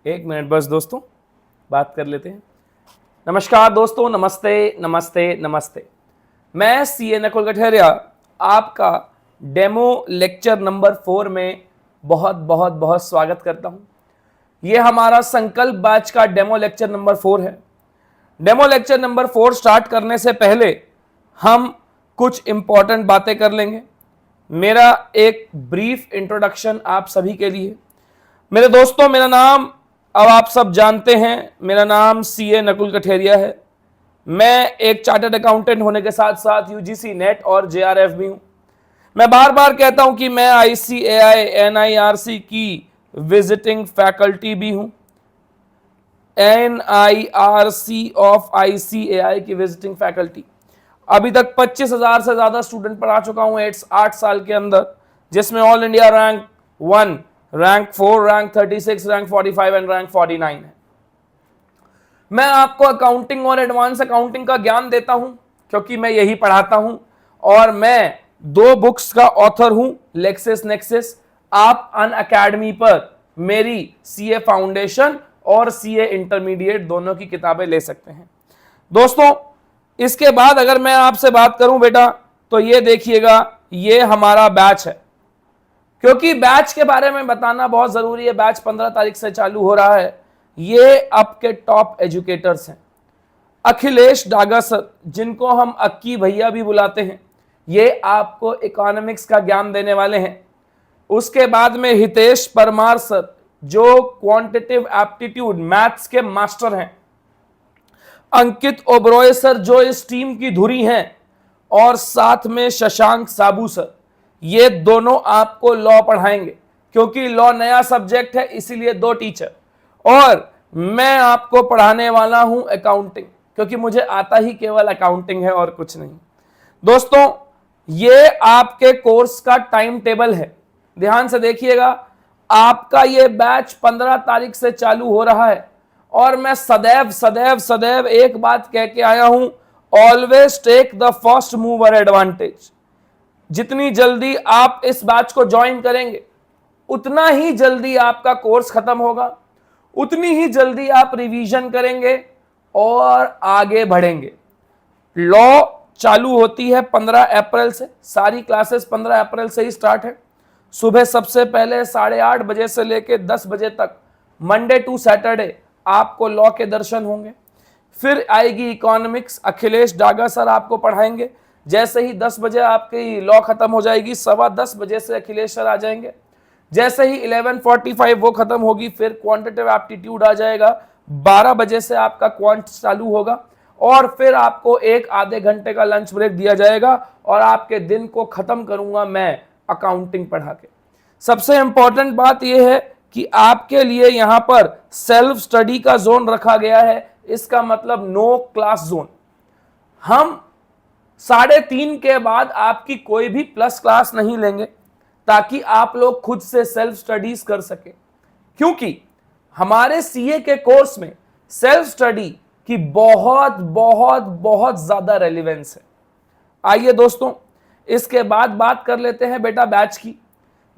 एक मिनट बस दोस्तों, बात कर लेते हैं। नमस्कार दोस्तों, नमस्ते नमस्ते नमस्ते। मैं सीए नकुल कठेरिया आपका डेमो लेक्चर नंबर 4 में बहुत बहुत बहुत स्वागत करता हूं। यह हमारा संकल्प बैच का डेमो लेक्चर नंबर 4 है। डेमो लेक्चर नंबर 4 स्टार्ट करने से पहले हम कुछ इंपॉर्टेंट बातें कर लेंगे। मेरा एक ब्रीफ इंट्रोडक्शन आप सभी के लिए। मेरे दोस्तों, मेरा नाम अब आप सब जानते हैं, मेरा नाम सीए नकुल कठेरिया है। मैं एक चार्टर्ड अकाउंटेंट होने के साथ साथ यूजीसी नेट और जेआरएफ भी हूं। मैं बार बार कहता हूं कि मैं आईसीएआई एनआईआरसी की विजिटिंग फैकल्टी भी हूं। एनआईआरसी ऑफ आईसीएआई की विजिटिंग फैकल्टी। अभी तक 25,000 से ज्यादा स्टूडेंट पढ़ा चुका हूं 8 साल के अंदर, जिसमें all India rank 1, rank 4, rank 36, rank 45 and rank 49 है। मैं आपको अकाउंटिंग और एडवांस अकाउंटिंग का ज्ञान देता हूं क्योंकि मैं यही पढ़ाता हूं, और मैं 2 बुक्स का ऑथर हूं, लेक्सिस नेक्सिस। आप अनअकैडमी पर मेरी सीए फाउंडेशन और सीए इंटरमीडिएट दोनों की किताबें ले सकते हैं। दोस्तों, इसके बाद अगर मैं आपसे बात करूं बेटा, तो ये देखिएगा, ये हमारा बैच है। क्योंकि बैच के बारे में बताना बहुत जरूरी है। बैच 15 तारीख से चालू हो रहा है। ये आपके टॉप एजुकेटर्स हैं। अखिलेश डागा सर, जिनको हम अक्की भैया भी बुलाते हैं, ये आपको इकोनॉमिक्स का ज्ञान देने वाले हैं। उसके बाद में हितेश परमार सर, जो क्वांटिटेटिव एप्टीट्यूड मैथ्स के मास्टर हैं। अंकित ओब्रॉय सर, जो इस टीम की धुरी हैं, और साथ में शशांक साबू सर, ये दोनों आपको लॉ पढ़ाएंगे। क्योंकि लॉ नया सब्जेक्ट है, इसीलिए 2 टीचर। और मैं आपको पढ़ाने वाला हूं अकाउंटिंग, क्योंकि मुझे आता ही केवल अकाउंटिंग है और कुछ नहीं। दोस्तों, ये आपके कोर्स का टाइम टेबल है, ध्यान से देखिएगा। आपका ये बैच 15 तारीख से चालू हो रहा है, और मैं सदैव सदैव सदैव एक बात कह के आया हूं, always take the first mover advantage. जितनी जल्दी आप इस बैच को ज्वाइन करेंगे, उतना ही जल्दी आपका कोर्स खत्म होगा, उतनी ही जल्दी आप रिवीजन करेंगे और आगे बढ़ेंगे। लॉ चालू होती है 15 अप्रैल से। सारी क्लासेस 15 अप्रैल से ही स्टार्ट है। सुबह सबसे पहले 8:30 बजे से लेकर 10 बजे तक, मंडे टू सैटरडे, आपको लॉ के दर्शन होंगे। फिर आएगी इकोनॉमिक्स, अखिलेश डागा सर आपको पढ़ाएंगे। जैसे ही 10 बजे आपकी लॉ खत्म हो जाएगी, 10:15 बजे से अखिलेश सर आ जाएंगे। जैसे ही 11:45 वो खत्म होगी, फिर क्वांटिटेटिव एप्टीट्यूड आ जाएगा। 12 बजे से आपका क्वांट चालू होगा, और फिर आपको एक आधे घंटे का लंच ब्रेक दिया जाएगा, और आपके दिन को खत्म करूंगा मैं अकाउंटिंग पढ़ा के। सबसे इंपॉर्टेंट बात यह है कि आपके लिए यहां पर सेल्फ स्टडी का जोन रखा गया है। इसका मतलब नो क्लास जोन। हम 3:30 के बाद आपकी कोई भी प्लस क्लास नहीं लेंगे, ताकि आप लोग खुद से सेल्फ स्टडीज कर सके। क्योंकि हमारे सीए के कोर्स में सेल्फ स्टडी की बहुत बहुत बहुत ज्यादा रेलेवेंस है। आइए दोस्तों, इसके बाद बात कर लेते हैं बेटा बैच की।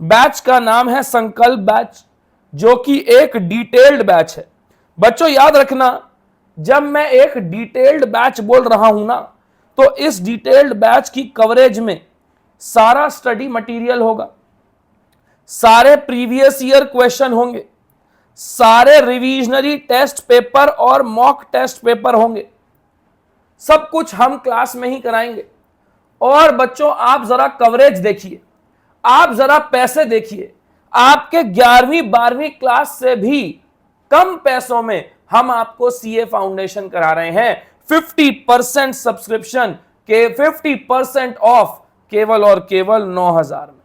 बैच का नाम है संकल्प बैच, जो कि एक डिटेल्ड बैच है। बच्चों याद रखना, जब मैं एक डिटेल्ड बैच बोल रहा हूं ना, तो इस डिटेल्ड बैच की कवरेज में सारा स्टडी मटेरियल होगा, सारे प्रीवियस ईयर क्वेश्चन होंगे, सारे रिवीजनरी टेस्ट पेपर और मॉक टेस्ट पेपर होंगे। सब कुछ हम क्लास में ही कराएंगे। और बच्चों, आप जरा कवरेज देखिए, आप जरा पैसे देखिए। आपके 11वीं 12वीं क्लास से भी कम पैसों में हम आपको सीए फाउंडेशन करा रहे हैं। 50% सब्सक्रिप्शन के 50% ऑफ, केवल और केवल 9,000 में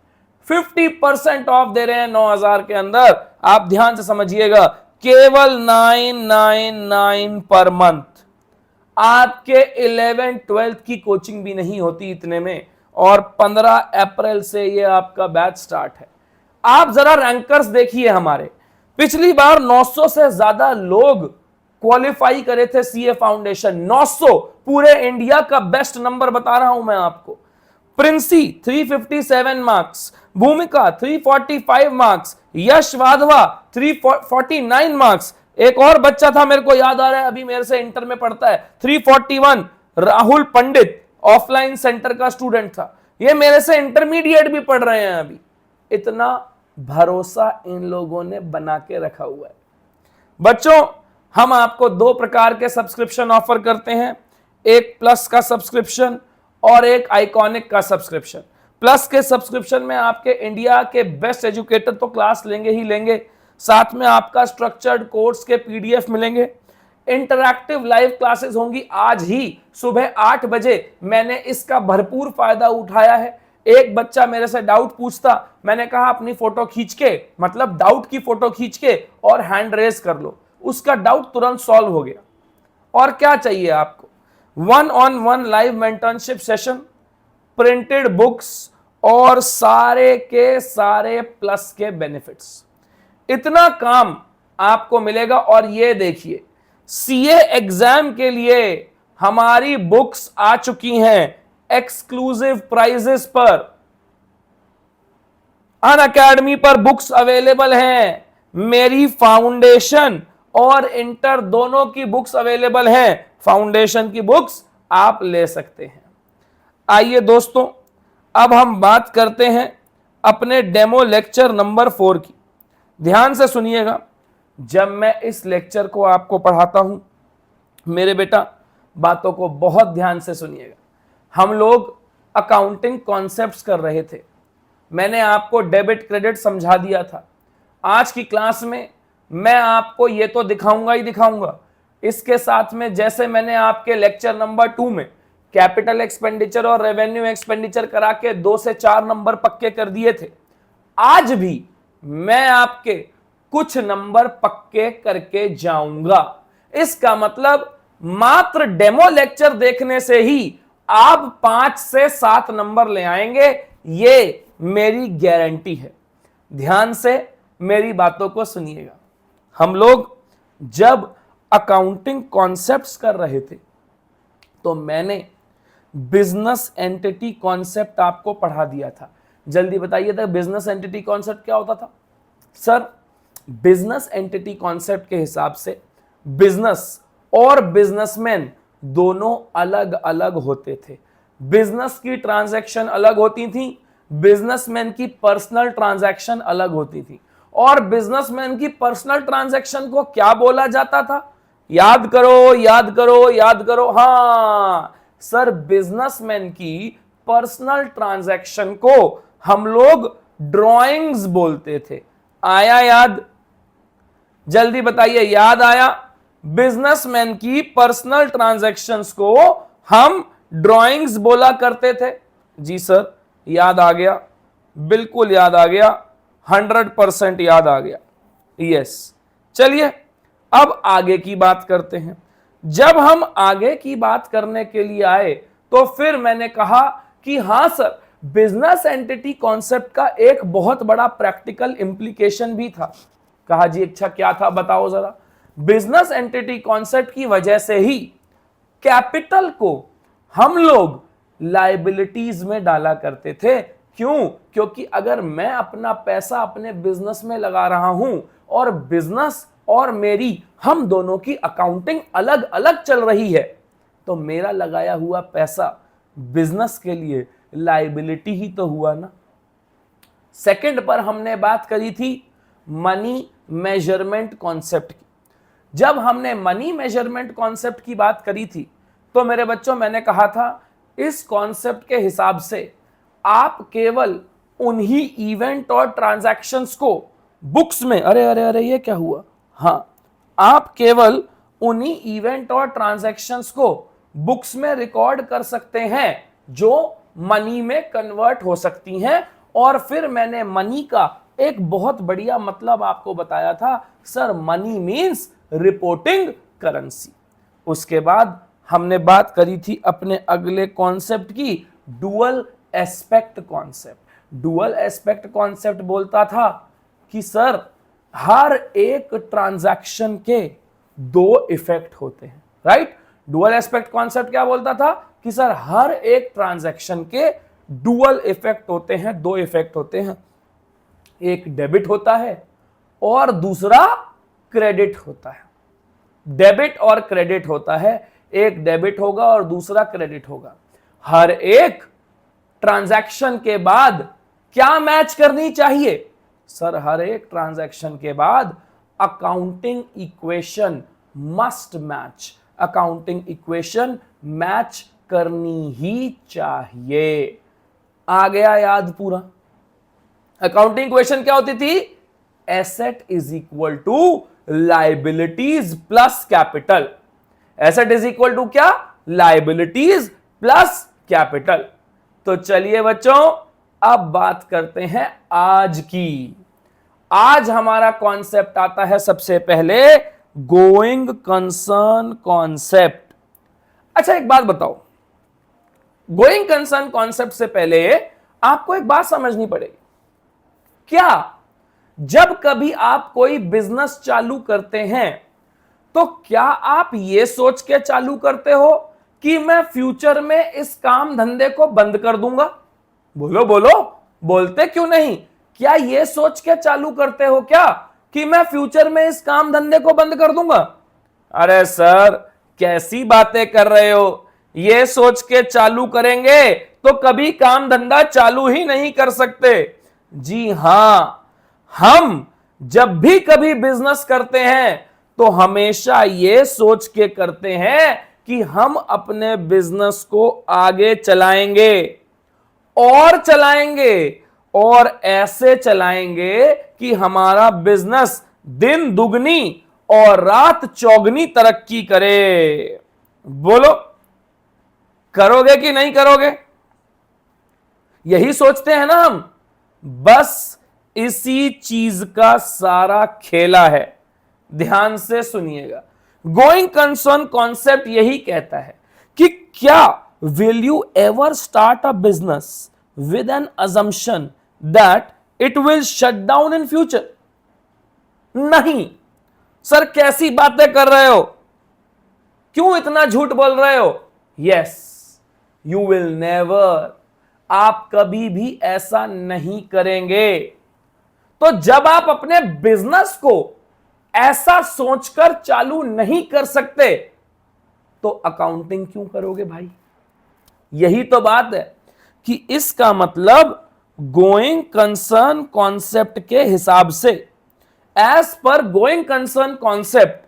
50% ऑफ दे रहे हैं। 9,000 के अंदर आप ध्यान से समझिएगा, केवल 999 पर मंथ। आपके 11th 12th की कोचिंग भी नहीं होती इतने में, और 15 अप्रैल से ये आपका बैच स्टार्ट है। आप जरा रैंकर्स देखिए हमारे। पिछली बार 900 से ज्यादा लोग क्वालिफाई करे थे सीए फाउंडेशन। 900, पूरे इंडिया का बेस्ट नंबर बता रहा हूं मैं आपको। प्रिंसी 357 मार्क्स, भूमिका 345 मार्क्स, यश वाधवा 349 मार्क्स। एक और बच्चा था मेरे को याद आ रहा है, अभी मेरे से इंटर में पढ़ता है, 341 राहुल पंडित, ऑफलाइन सेंटर का स्टूडेंट था, ये मेरे से इंटरमीडिएट भी पढ़ रहे हैं अभी। इतना भरोसा इन लोगों ने बना के रखा हुआ है। बच्चों, हम आपको दो प्रकार के सब्सक्रिप्शन ऑफर करते हैं, एक प्लस का सब्सक्रिप्शन और एक आइकॉनिक का सब्सक्रिप्शन। प्लस के सब्सक्रिप्शन में आपके इंडिया के बेस्ट एजुकेटर तो क्लास लेंगे ही लेंगे, साथ में आपका स्ट्रक्चर्ड कोर्स के पीडीएफ मिलेंगे, इंटरैक्टिव लाइव क्लासेस होंगी। आज ही सुबह 8 बजे मैंने इसका भरपूर फायदा उठाया है। एक बच्चा मेरे से डाउट पूछता, मैंने कहा अपनी फोटो खींच के, मतलब डाउट की फोटो खींच के और हैंड रेज कर लो, उसका डाउट तुरंत सॉल्व हो गया। और क्या चाहिए आपको? 1-on-1 live mentorship session, printed books और सारे के सारे प्लस के बेनिफिट्स। इतना काम आपको मिलेगा। और ये देखिए, सीए एग्जाम के लिए हमारी बुक्स आ चुकी हैं एक्सक्लूसिव प्राइजेस पर। अनअकैडमी पर बुक्स अवेलेबल हैं, मेरी फाउंडेशन और इंटर दोनों की बुक्स अवेलेबल हैं। फाउंडेशन की बुक्स आप ले सकते हैं। आइए दोस्तों, अब हम बात करते हैं अपने डेमो लेक्चर नंबर 4 की। ध्यान से सुनिएगा, जब मैं इस लेक्चर को आपको पढ़ाता हूं, मेरे बेटा बातों को बहुत ध्यान से सुनिएगा। हम लोग अकाउंटिंग कॉन्सेप्ट्स कर रहे थे, मैंने आपको डेबिट क्रेडिट समझा दिया था। आज की क्लास में मैं आपको ये तो दिखाऊंगा ही दिखाऊंगा, इसके साथ में जैसे मैंने आपके लेक्चर नंबर 2 में कैपिटल एक्सपेंडिचर और रेवेन्यू एक्सपेंडिचर करा के 2 से 4 नंबर पक्के कर दिए थे, आज भी मैं आपके कुछ नंबर पक्के करके जाऊंगा। इसका मतलब मात्र डेमो लेक्चर देखने से ही आप 5 से 7 नंबर ले आएंगे, ये मेरी गारंटी है। ध्यान से मेरी बातों को सुनिएगा। हम लोग जब अकाउंटिंग कॉन्सेप्ट्स कर रहे थे तो मैंने बिजनेस एंटिटी कॉन्सेप्ट आपको पढ़ा दिया था। जल्दी बताइए था बिजनेस एंटिटी कॉन्सेप्ट क्या होता था? सर, बिजनेस एंटिटी कॉन्सेप्ट के हिसाब से बिजनेस और बिजनेसमैन दोनों अलग अलग होते थे। बिजनेस की ट्रांजैक्शन अलग होती थी, बिजनेसमैन की पर्सनल ट्रांजैक्शन अलग होती थी। और बिजनेसमैन की पर्सनल ट्रांजैक्शन को क्या बोला जाता था? याद करो याद करो याद करो। हाँ सर, बिजनेसमैन की पर्सनल ट्रांजैक्शन को हम लोग ड्राइंग्स बोलते थे। आया याद? जल्दी बताइए, याद आया? बिजनेसमैन की पर्सनल ट्रांजैक्शंस को हम ड्राइंग्स बोला करते थे। जी सर, याद आ गया, बिल्कुल याद आ गया, 100% याद आ गया। यस, चलिए अब आगे की बात करते हैं। जब हम आगे की बात करने के लिए आए तो फिर मैंने कहा कि हां सर, बिजनेस एंटिटी कॉन्सेप्ट का एक बहुत बड़ा प्रैक्टिकल इंप्लीकेशन भी था। कहा जी अच्छा, क्या था बताओ जरा। बिजनेस एंटिटी कॉन्सेप्ट की वजह से ही कैपिटल को हम लोग लायबिलिटीज में डाला करते थे। क्यों? क्योंकि अगर मैं अपना पैसा अपने बिजनेस में लगा रहा हूं और बिजनेस और मेरी, हम दोनों की अकाउंटिंग अलग अलग चल रही है, तो मेरा लगाया हुआ पैसा बिजनेस के लिए लायबिलिटी ही तो हुआ ना। सेकंड पर हमने बात करी थी मनी मेजरमेंट कॉन्सेप्ट की। जब हमने मनी मेजरमेंट कॉन्सेप्ट की बात करी थी तो मेरे बच्चों मैंने कहा था इस कॉन्सेप्ट के हिसाब से आप केवल उन्हीं इवेंट और ट्रांजैक्शंस को बुक्स में, अरे अरे अरे ये क्या हुआ, हाँ, आप केवल उन्हीं इवेंट और ट्रांजैक्शंस को बुक्स में रिकॉर्ड कर सकते हैं जो मनी में कन्वर्ट हो सकती हैं। और फिर मैंने मनी का एक बहुत बढ़िया मतलब आपको बताया था, sir money means reporting currency. उसके बाद हमने बात करी थी अपने अगले कॉन्सेप्ट की, dual aspect concept. Dual aspect concept बोलता था कि सर हर एक ट्रांजैक्शन के 2 इफेक्ट होते हैं, राइट। डुअल एस्पेक्ट कॉन्सेप्ट क्या बोलता था कि सर हर एक ट्रांजैक्शन के डुअल इफेक्ट होते हैं, 2 इफेक्ट होते हैं। एक डेबिट होता है और दूसरा क्रेडिट होता है। डेबिट और क्रेडिट होता है, एक डेबिट होगा और दूसरा क्रेडिट होगा। हर एक ट्रांजैक्शन के बाद क्या मैच करनी चाहिए सर? हर एक ट्रांजैक्शन के बाद accounting equation must match, accounting equation match करनी ही चाहिए। आ गया याद पूरा? अकाउंटिंग इक्वेशन क्या होती थी? Asset is equal to liabilities plus capital. Asset is equal to क्या? Liabilities plus capital. तो चलिए बच्चों, अब बात करते हैं आज की। आज हमारा कॉन्सेप्ट आता है सबसे पहले गोइंग कंसर्न कॉन्सेप्ट। अच्छा एक बात बताओ, गोइंग कंसर्न कॉन्सेप्ट से पहले आपको एक बात समझनी पड़ेगी। क्या जब कभी आप कोई बिजनेस चालू करते हैं तो क्या आप यह सोच के चालू करते हो कि मैं फ्यूचर में इस काम धंधे को बंद कर दूंगा? बोलो बोलो, बोलते क्यों नहीं? क्या यह सोच के चालू करते हो क्या कि मैं फ्यूचर में इस काम धंधे को बंद कर दूंगा? अरे सर कैसी बातें कर रहे हो, यह सोच के चालू करेंगे तो कभी काम धंधा चालू ही नहीं कर सकते। जी हां, हम जब भी कभी बिजनेस करते हैं तो हमेशा यह सोच के करते हैं कि हम अपने बिजनेस को आगे चलाएंगे और चलाएंगे और ऐसे चलाएंगे कि हमारा बिजनेस दिन दुगनी और रात चौगनी तरक्की करे। बोलो करोगे कि नहीं करोगे? यही सोचते हैं ना हम। बस इसी चीज का सारा खेला है। ध्यान से सुनिएगा, गोइंग कंसर्न कॉन्सेप्ट यही कहता है कि क्या will you ever start a business with N assumption that it will shut down in future? नहीं सर, कैसी बातें कर रहे हो, क्यों इतना झूठ बोल रहे हो? यस, यू विल नेवर, आप कभी भी ऐसा नहीं करेंगे। तो जब आप अपने बिजनेस को ऐसा सोचकर चालू नहीं कर सकते तो अकाउंटिंग क्यों करोगे भाई? यही तो बात है कि इसका मतलब गोइंग कंसर्न कॉन्सेप्ट के हिसाब से, as per going concern concept,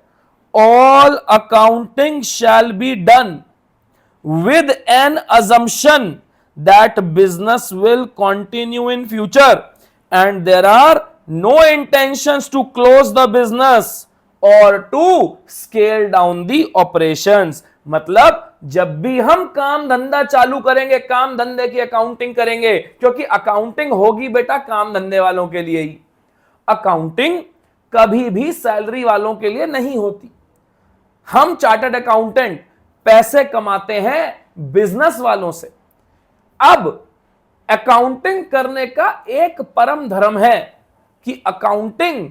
all accounting shall be done with an assumption that business will continue in future and there are no intentions to close the business or to scale down the operations। मतलब जब भी हम काम धंधा चालू करेंगे, काम धंधे की अकाउंटिंग करेंगे, क्योंकि अकाउंटिंग होगी बेटा काम धंधे वालों के लिए ही। अकाउंटिंग कभी भी सैलरी वालों के लिए नहीं होती। हम चार्टर्ड अकाउंटेंट पैसे कमाते हैं बिजनेस वालों से। अब अकाउंटिंग करने का एक परम धर्म है कि अकाउंटिंग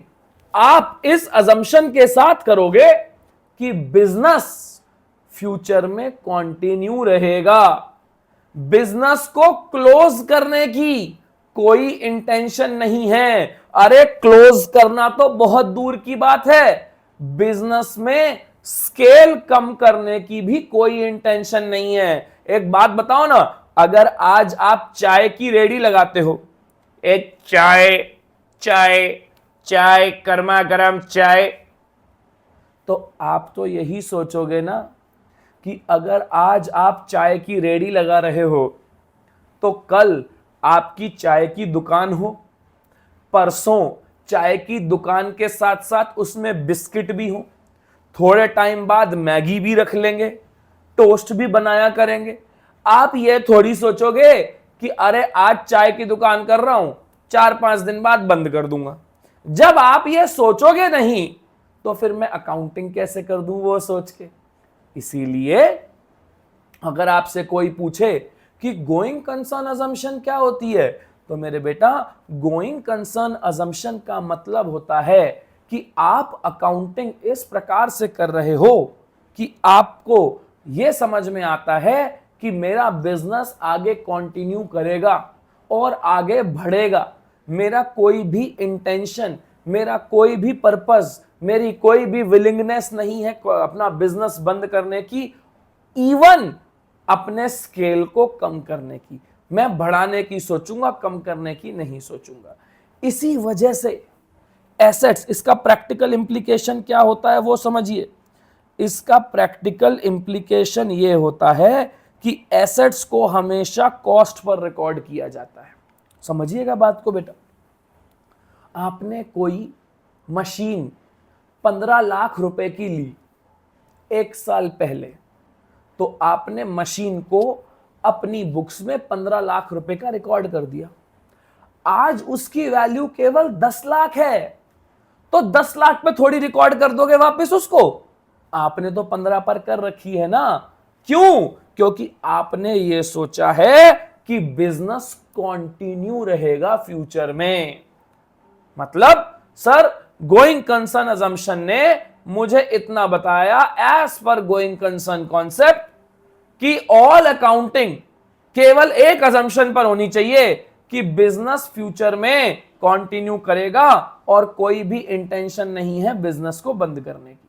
आप इस अजम्पशन के साथ करोगे कि बिजनेस फ्यूचर में कंटिन्यू रहेगा। बिजनेस को क्लोज करने की कोई इंटेंशन नहीं है। अरे क्लोज करना तो बहुत दूर की बात है, बिजनेस में स्केल कम करने की भी कोई इंटेंशन नहीं है। एक बात बताओ ना, अगर आज आप चाय की रेडी लगाते हो, एक चाय चाय चाय गर्मा गर्म चाय, तो आप तो यही सोचोगे ना कि अगर आज आप चाय की रेडी लगा रहे हो तो कल आपकी चाय की दुकान हो, परसों चाय की दुकान के साथ साथ उसमें बिस्किट भी हो, थोड़े टाइम बाद मैगी भी रख लेंगे, टोस्ट भी बनाया करेंगे। आप ये थोड़ी सोचोगे कि अरे आज चाय की दुकान कर रहा हूं, 4-5 दिन बाद बंद कर दूंगा। जब आप ये सोचोगे नहीं तो फिर मैं अकाउंटिंग कैसे कर दूं वो सोच के। इसीलिए अगर आपसे कोई पूछे कि गोइंग कंसर्न अजम्पशन क्या होती है, तो मेरे बेटा गोइंग कंसर्न अजम्पशन का मतलब होता है कि आप अकाउंटिंग इस प्रकार से कर रहे हो कि आपको यह समझ में आता है कि मेरा बिजनेस आगे कंटिन्यू करेगा और आगे बढ़ेगा। मेरा कोई भी इंटेंशन, मेरा कोई भी पर्पस, मेरी कोई भी विलिंगनेस नहीं है अपना बिजनेस बंद करने की, इवन अपने स्केल को कम करने की। मैं बढ़ाने की सोचूंगा, कम करने की नहीं सोचूंगा। इसी वजह से एसेट्स, इसका प्रैक्टिकल इंप्लीकेशन क्या होता है वो समझिए। इसका प्रैक्टिकल इंप्लीकेशन ये होता है कि एसेट्स को हमेशा कॉस्ट पर रिकॉर्ड किया जाता है। समझिएगा बात को बेटा। आपने कोई मशीन 15 लाख रुपए की ली 1 साल पहले, तो आपने मशीन को अपनी बुक्स में 15 लाख रुपए का रिकॉर्ड कर दिया। आज उसकी वैल्यू केवल 10 लाख है, तो 10 लाख पे थोड़ी रिकॉर्ड कर दोगे वापस उसको? आपने तो 15 पर कर रखी है ना। क्यों? क्योंकि आपने ये सोचा है कि बिजनेस कंटिन्यू रहेगा फ्यूचर में। मतलब सर गोइंग कंसर्न अजम्पशन ने मुझे इतना बताया, as per going concern concept, कि ऑल अकाउंटिंग केवल एक अजम्पशन पर होनी चाहिए कि बिजनेस फ्यूचर में कंटिन्यू करेगा और कोई भी इंटेंशन नहीं है बिजनेस को बंद करने की।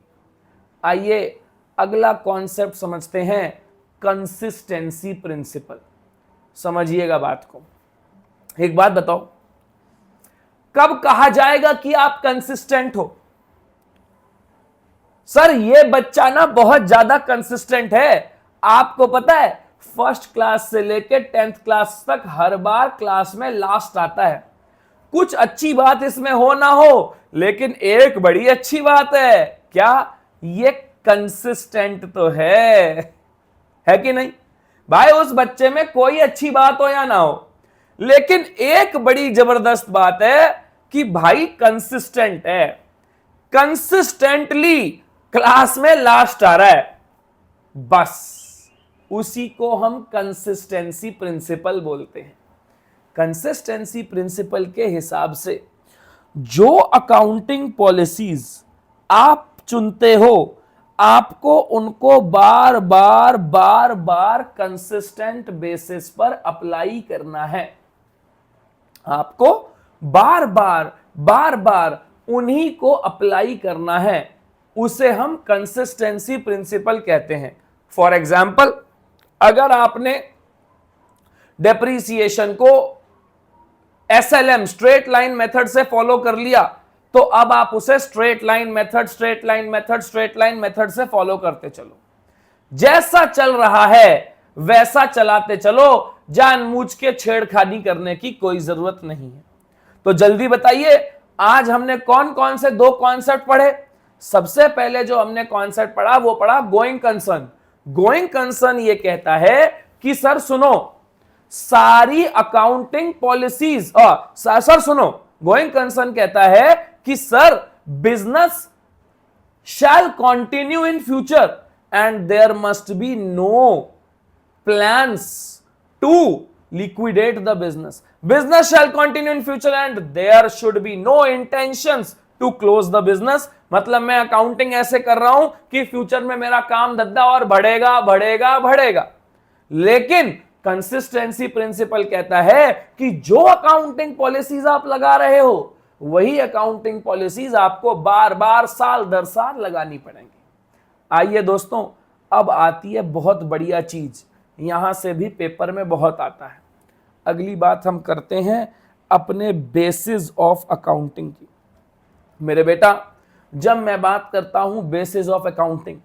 आइए अगला कॉन्सेप्ट समझते हैं, कंसिस्टेंसी प्रिंसिपल। समझिएगा बात को। एक बात बताओ, कब कहा जाएगा कि आप कंसिस्टेंट हो? सर ये बच्चा ना बहुत ज्यादा कंसिस्टेंट है। आपको पता है फर्स्ट क्लास से लेकर 10th क्लास तक हर बार क्लास में लास्ट आता है। कुछ अच्छी बात इसमें हो ना हो, लेकिन एक बड़ी अच्छी बात है। क्या? ये कंसिस्टेंट तो है कि नहीं भाई? उस बच्चे में कोई अच्छी बात हो या ना हो, लेकिन एक बड़ी जबरदस्त बात है कि भाई कंसिस्टेंट है, कंसिस्टेंटली क्लास में लास्ट आ रहा है। बस उसी को हम कंसिस्टेंसी प्रिंसिपल बोलते हैं। कंसिस्टेंसी प्रिंसिपल के हिसाब से जो अकाउंटिंग पॉलिसीज आप चुनते हो, आपको उनको बार बार कंसिस्टेंट बेसिस पर अप्लाई करना है। आपको बार बार उन्हीं को अप्लाई करना है। उसे हम कंसिस्टेंसी प्रिंसिपल कहते हैं। फॉर एग्जाम्पल, अगर आपने डेप्रीसिएशन को SLM स्ट्रेट लाइन मेथड से फॉलो कर लिया, तो अब आप उसे स्ट्रेट लाइन मेथड से फॉलो करते चलो। जैसा चल रहा है वैसा चलाते चलो, जानबूझ के छेड़खानी करने की कोई जरूरत नहीं है। तो जल्दी बताइए, आज हमने कौन कौन से 2 कॉन्सेप्ट पढ़े? सबसे पहले जो हमने कॉन्सेप्ट पढ़ा वो पढ़ा गोइंग कंसर्न। गोइंग कंसर्न ये कहता है कि सर सुनो, सारी अकाउंटिंग पॉलिसीज, सर सुनो, गोइंग कंसर्न कहता है कि sir business shall continue in future and there must be no plans to liquidate the business. Business shall continue in future and there should be no intentions to close the business. मतलब मैं accounting ऐसे कर रहा हूं कि future में मेरा काम धंधा और बढ़ेगा। लेकिन कंसिस्टेंसी प्रिंसिपल कहता है कि जो अकाउंटिंग पॉलिसीज आप लगा रहे हो, वही अकाउंटिंग पॉलिसीज आपको बार साल दर साल लगानी पड़ेंगी। आइए दोस्तों, अब आती है बहुत बढ़िया चीज, यहां से भी पेपर में बहुत आता है। अगली बात हम करते हैं अपने बेसिस ऑफ अकाउंटिंग की। मेरे बेटा, जब मैं बात करता हूं बेसिस ऑफ अकाउंटिंग,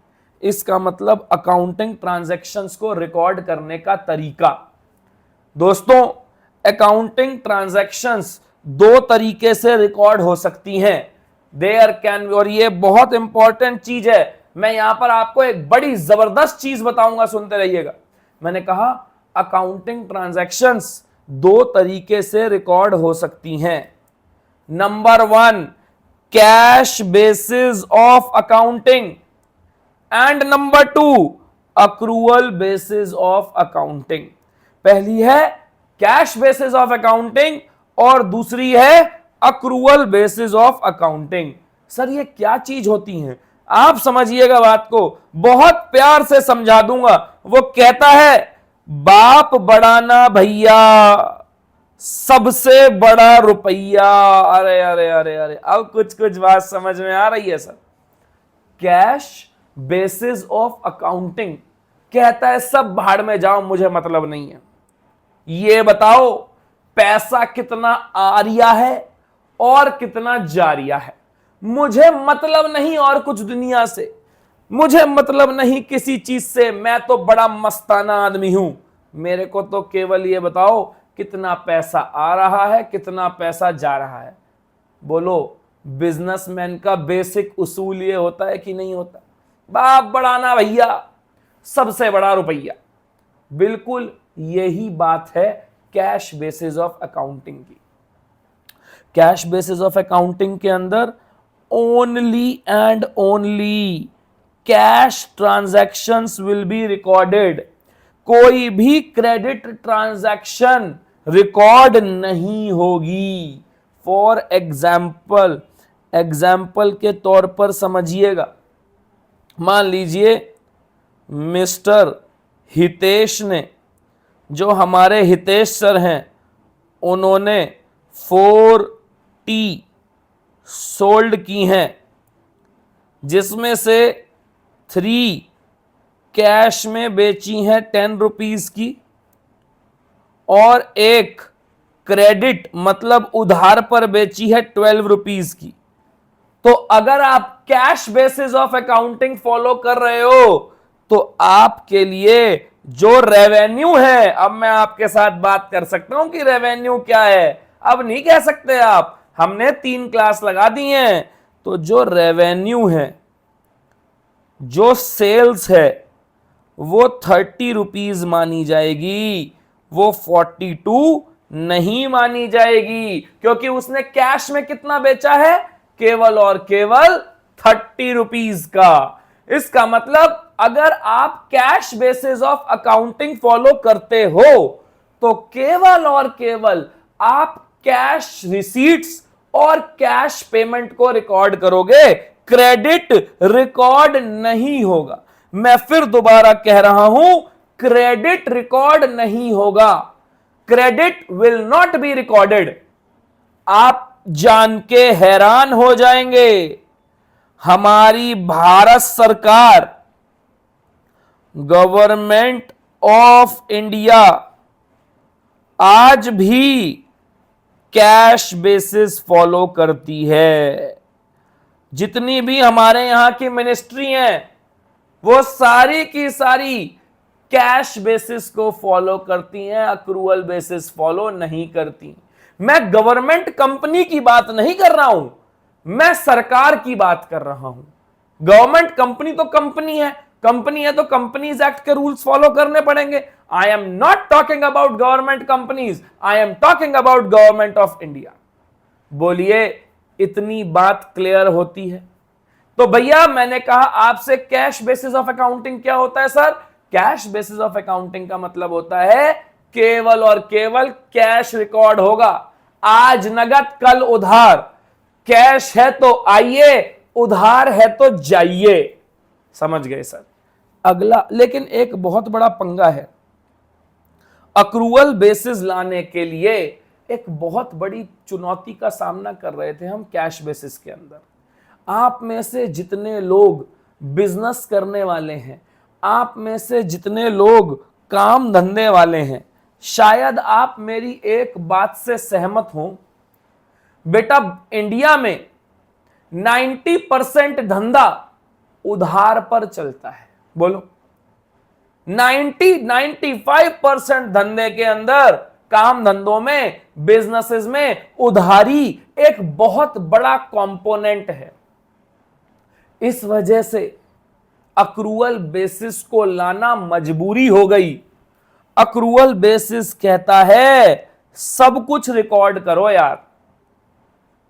इसका मतलब अकाउंटिंग ट्रांजैक्शंस को रिकॉर्ड करने का तरीका। दोस्तों, अकाउंटिंग ट्रांजैक्शंस 2 तरीके से रिकॉर्ड हो सकती हैं। देयर कैन, और ये बहुत इंपॉर्टेंट चीज है, मैं यहां पर आपको एक बड़ी जबरदस्त चीज बताऊंगा, सुनते रहिएगा। मैंने कहा अकाउंटिंग ट्रांजैक्शंस 2 तरीके से रिकॉर्ड हो सकती हैं। Number 1, cash basis of accounting, and number 2, accrual basis of accounting. पहली है कैश बेसिस ऑफ अकाउंटिंग और दूसरी है accrual basis of accounting. Sir ये क्या चीज होती हैं? आप समझिएगा बात को, बहुत प्यार से समझा दूंगा। वो कहता है बाप बढ़ाना भैया, सबसे बड़ा रुपया। अरे अरे अरे अरे, अब कुछ कुछ बात समझ में आ रही है sir. Cash basis of accounting कहता है सब भाड़ में जाओ, मुझे मतलब नहीं है। ये बताओ पैसा कितना आ रिया है और कितना जा रिया है, मुझे मतलब नहीं और कुछ दुनिया से, मुझे मतलब नहीं किसी चीज से। मैं तो बड़ा मस्ताना आदमी हूं, मेरे को तो केवल ये बताओ कितना पैसा आ रहा है, कितना पैसा जा रहा है। बोलो बिजनेसमैन का बेसिक उसूल ये होता है कि नहीं होता? बाप बढ़ाना भैया, सबसे बड़ा रुपया। बिल्कुल यही बात है कैश बेसिस ऑफ अकाउंटिंग की। कैश बेसिस ऑफ अकाउंटिंग के अंदर only and only cash transactions will be recorded. कोई भी क्रेडिट ट्रांजैक्शन रिकॉर्ड नहीं होगी। फॉर एग्जाम्पल, एग्जाम्पल के तौर पर समझिएगा, मान लीजिए मिस्टर हितेश ने, जो हमारे हितेश सर हैं, उन्होंने 4T सोल्ड की हैं, जिसमें से 3 कैश में बेची हैं 10 रुपीज की, और एक क्रेडिट मतलब उधार पर बेची है 12 रुपीज की। तो अगर आप cash basis of accounting follow कर रहे हो तो आपके लिए जो रेवेन्यू है, अब मैं आपके साथ बात कर सकता हूं कि रेवेन्यू क्या है। अब नहीं कह सकते आप, हमने 3 क्लास लगा दी हैं। तो जो रेवेन्यू है, जो सेल्स है, वो 30 रुपीज मानी जाएगी, वो 42 नहीं मानी जाएगी, क्योंकि उसने कैश में कितना बेचा है? केवल और केवल 30 रुपीज का। इसका मतलब अगर आप cash basis of accounting follow करते हो तो केवल और केवल आप कैश रिसीट्स और कैश पेमेंट को रिकॉर्ड करोगे, क्रेडिट रिकॉर्ड नहीं होगा। मैं फिर दोबारा कह रहा हूं, क्रेडिट रिकॉर्ड नहीं होगा। Credit will not be recorded. आप जान के हैरान हो जाएंगे, हमारी भारत सरकार, गवर्नमेंट ऑफ इंडिया आज भी कैश बेसिस फॉलो करती है। जितनी भी हमारे यहां की मिनिस्ट्री हैं, वो सारी की सारी कैश बेसिस को फॉलो करती हैं, अक्रूवल बेसिस फॉलो नहीं करती। मैं गवर्नमेंट कंपनी की बात नहीं कर रहा हूं, मैं सरकार की बात कर रहा हूं। गवर्नमेंट कंपनी तो कंपनी है, कंपनी है तो कंपनीज एक्ट के रूल्स फॉलो करने पड़ेंगे। I am not talking about government companies, I am talking about government of India. बोलिए इतनी बात क्लियर होती है? तो भैया मैंने कहा आपसे कैश बेसिस ऑफ अकाउंटिंग क्या होता है sir? Cash basis of accounting का मतलब होता है केवल और केवल कैश रिकॉर्ड होगा। आज नगद कल उधार, कैश है तो आइए, उधार है तो जाइए। समझ गए सर? अगला लेकिन एक बहुत बड़ा पंगा है, अक्रूवल बेसिस लाने के लिए एक बहुत बड़ी चुनौती का सामना कर रहे थे हम कैश बेसिस के अंदर। आप में से जितने लोग बिजनेस करने वाले हैं, आप में से जितने लोग काम धंधे वाले हैं, शायद आप मेरी एक बात से सहमत हो। बेटा इंडिया में 90% धंधा उधार पर चलता है। बोलो 95% धंधे के अंदर, काम धंधों में, बिजनेसेस में उधारी एक बहुत बड़ा कंपोनेंट है। इस वजह से अक्रूवल बेसिस को लाना मजबूरी हो गई। अक्रूवल बेसिस कहता है सब कुछ रिकॉर्ड करो यार।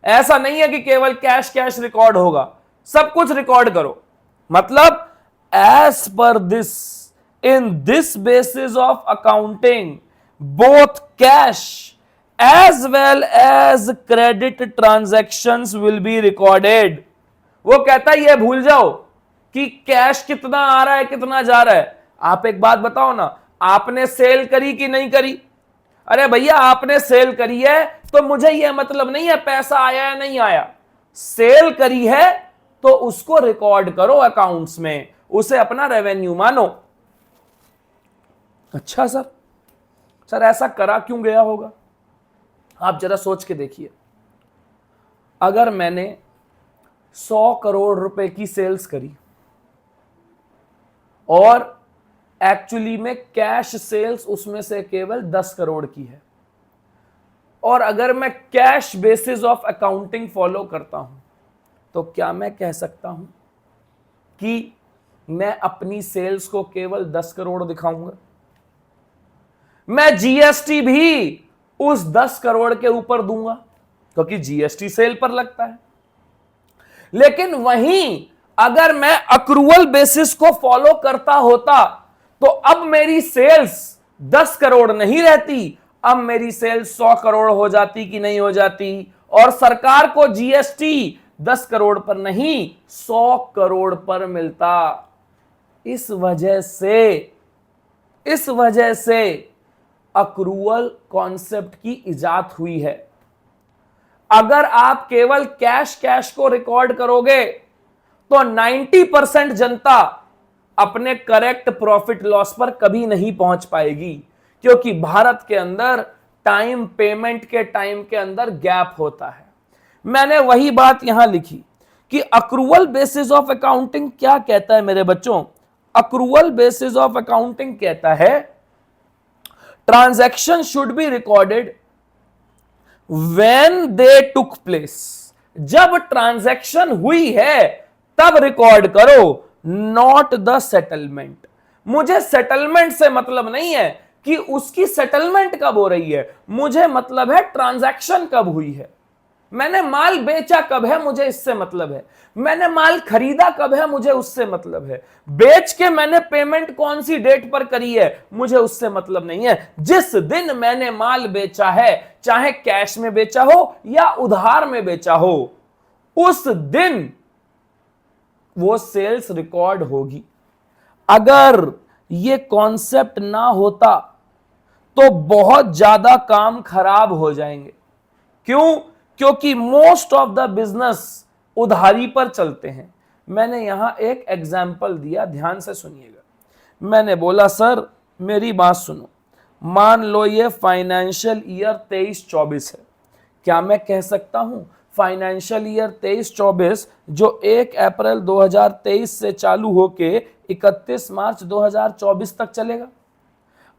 ऐसा नहीं है कि केवल कैश कैश रिकॉर्ड होगा, सब कुछ रिकॉर्ड करो। मतलब as per this, in this basis of accounting both cash as well as credit transactions will be recorded. वो कहता है ये भूल जाओ कि कैश कितना आ रहा है कितना जा रहा है। आप एक बात बताओ ना, आपने सेल करी कि नहीं करी? अरे भैया आपने सेल करी है तो मुझे यह मतलब नहीं है पैसा आया या नहीं आया, सेल करी है तो उसको रिकॉर्ड करो अकाउंट्स में, उसे अपना रेवेन्यू मानो। अच्छा सर ऐसा करा क्यों गया होगा? आप जरा सोच के देखिए, अगर मैंने 100 करोड़ रुपए की सेल्स करी और एक्चुअली में कैश सेल्स उसमें से केवल 10 करोड़ की है, और अगर मैं cash basis of accounting follow करता हूं, तो क्या मैं कह सकता हूं कि मैं अपनी सेल्स को केवल 10 करोड़ दिखाऊंगा? मैं जीएसटी भी उस 10 करोड़ के ऊपर दूंगा क्योंकि जीएसटी सेल पर लगता है। लेकिन वहीं अगर मैं अक्रूवल बेसिस को फॉलो करता होता तो अब मेरी सेल्स 10 करोड़ नहीं रहती, अब मेरी सेल्स 100 करोड़ हो जाती कि नहीं हो जाती, और सरकार को जीएसटी 10 करोड़ पर नहीं 100 करोड़ पर मिलता। इस वजह से अक्रूवल कॉन्सेप्ट की इजाद हुई है। अगर आप केवल कैश को रिकॉर्ड करोगे तो 90% जनता अपने करेक्ट प्रॉफिट लॉस पर कभी नहीं पहुंच पाएगी, क्योंकि भारत के अंदर टाइम पेमेंट के टाइम के अंदर गैप होता है। मैंने वही बात यहां लिखी कि अक्रूवल बेसिस ऑफ अकाउंटिंग क्या कहता है मेरे बच्चों? अक्रूवल बेसिस ऑफ अकाउंटिंग कहता है transaction should be recorded when they took place. जब ट्रांजैक्शन हुई है तब रिकॉर्ड करो, नॉट द सेटलमेंट। मुझे सेटलमेंट से मतलब नहीं है कि उसकी सेटलमेंट कब हो रही है, मुझे मतलब है ट्रांजैक्शन कब हुई है। मैंने माल बेचा कब है, मुझे इससे मतलब है। मैंने माल खरीदा कब है, मुझे उससे मतलब है। बेच के मैंने पेमेंट कौन सी डेट पर करी है, मुझे उससे मतलब नहीं है। जिस दिन मैंने माल बेचा है, चाहे कैश में बेचा हो या उधार में बेचा हो, उस दिन वो सेल्स रिकॉर्ड होगी। अगर ये कॉन्सेप्ट ना होता तो बहुत ज्यादा काम खराब हो जाएंगे। क्यों? क्योंकि मोस्ट ऑफ द बिजनेस उधारी पर चलते हैं। मैंने यहां एक एग्जाम्पल दिया, ध्यान से सुनिएगा। मैंने बोला सर मेरी बात सुनो, मान लो ये फाइनेंशियल ईयर 23-24 है, क्या मैं कह सकता हूं फाइनेंशियल ईयर 23-24 जो 1 अप्रैल 2023 से चालू होके 31 मार्च 2024 तक चलेगा?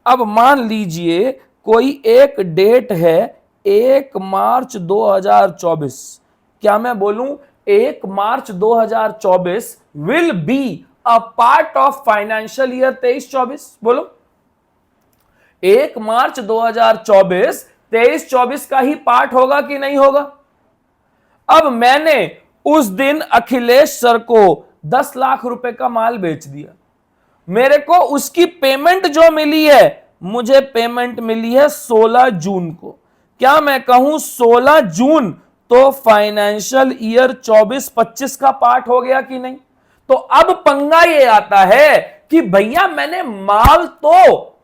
अब मान लीजिए कोई एक डेट है 1 मार्च 2024, क्या मैं बोलूं 1 मार्च 2024 will be a part of financial year 23-24? बोलो 1 मार्च 2024 23-24 का ही पार्ट होगा कि नहीं होगा? अब मैंने उस दिन अखिलेश सर को 10 लाख रुपए का माल बेच दिया, मेरे को उसकी पेमेंट जो मिली है, मुझे पेमेंट मिली है 16 जून को। क्या मैं कहूं 16 जून तो फाइनेंशियल ईयर 24-25 का पार्ट हो गया कि नहीं? तो अब पंगा ये आता है कि भैया मैंने माल तो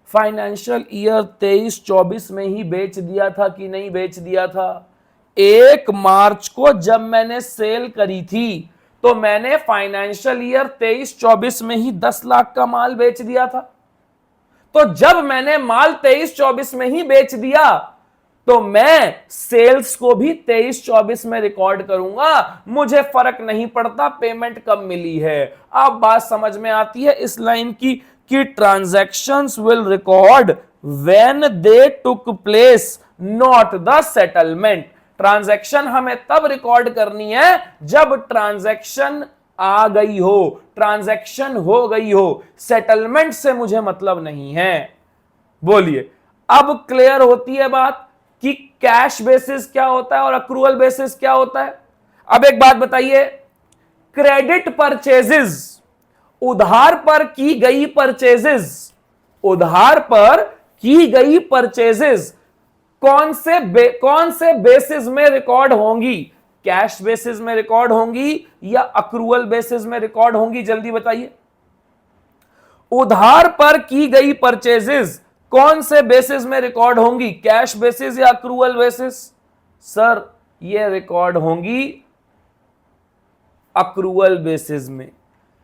फाइनेंशियल ईयर 23-24 में ही बेच दिया था कि नहीं बेच दिया था? 1 मार्च को जब मैंने सेल करी थी तो मैंने फाइनेंशियल ईयर 23-24 में ही 10 लाख का माल बेच दिया था। तो जब मैंने माल 23-24 में ही बेच दिया तो मैं सेल्स को भी 23-24 में रिकॉर्ड करूंगा, मुझे फर्क नहीं पड़ता पेमेंट कब मिली है। अब बात समझ में आती है इस लाइन की कि transactions will record when they took place, not the settlement. Transaction हमें तब रिकॉर्ड करनी है जब ट्रांजैक्शन आ गई हो, ट्रांजैक्शन हो गई हो, सेटलमेंट से मुझे मतलब नहीं है। बोलिए अब क्लियर होती है बात कि कैश बेसिस क्या होता है और अक्रूवल बेसिस क्या होता है? अब एक बात बताइए, क्रेडिट परचेजेस, उधार पर की गई परचेजेस, उधार पर की गई परचेजेस कौन से बेसिस में रिकॉर्ड होंगी? कैश बेसिस में रिकॉर्ड होंगी या अक्रूवल बेसिस में रिकॉर्ड होंगी? जल्दी बताइए। उधार पर की गई परचेजेस कौन से बेसिस में रिकॉर्ड होंगी, कैश बेसिस या अक्रूवल बेसिस? सर ये रिकॉर्ड होंगी अक्रूवल बेसिस में,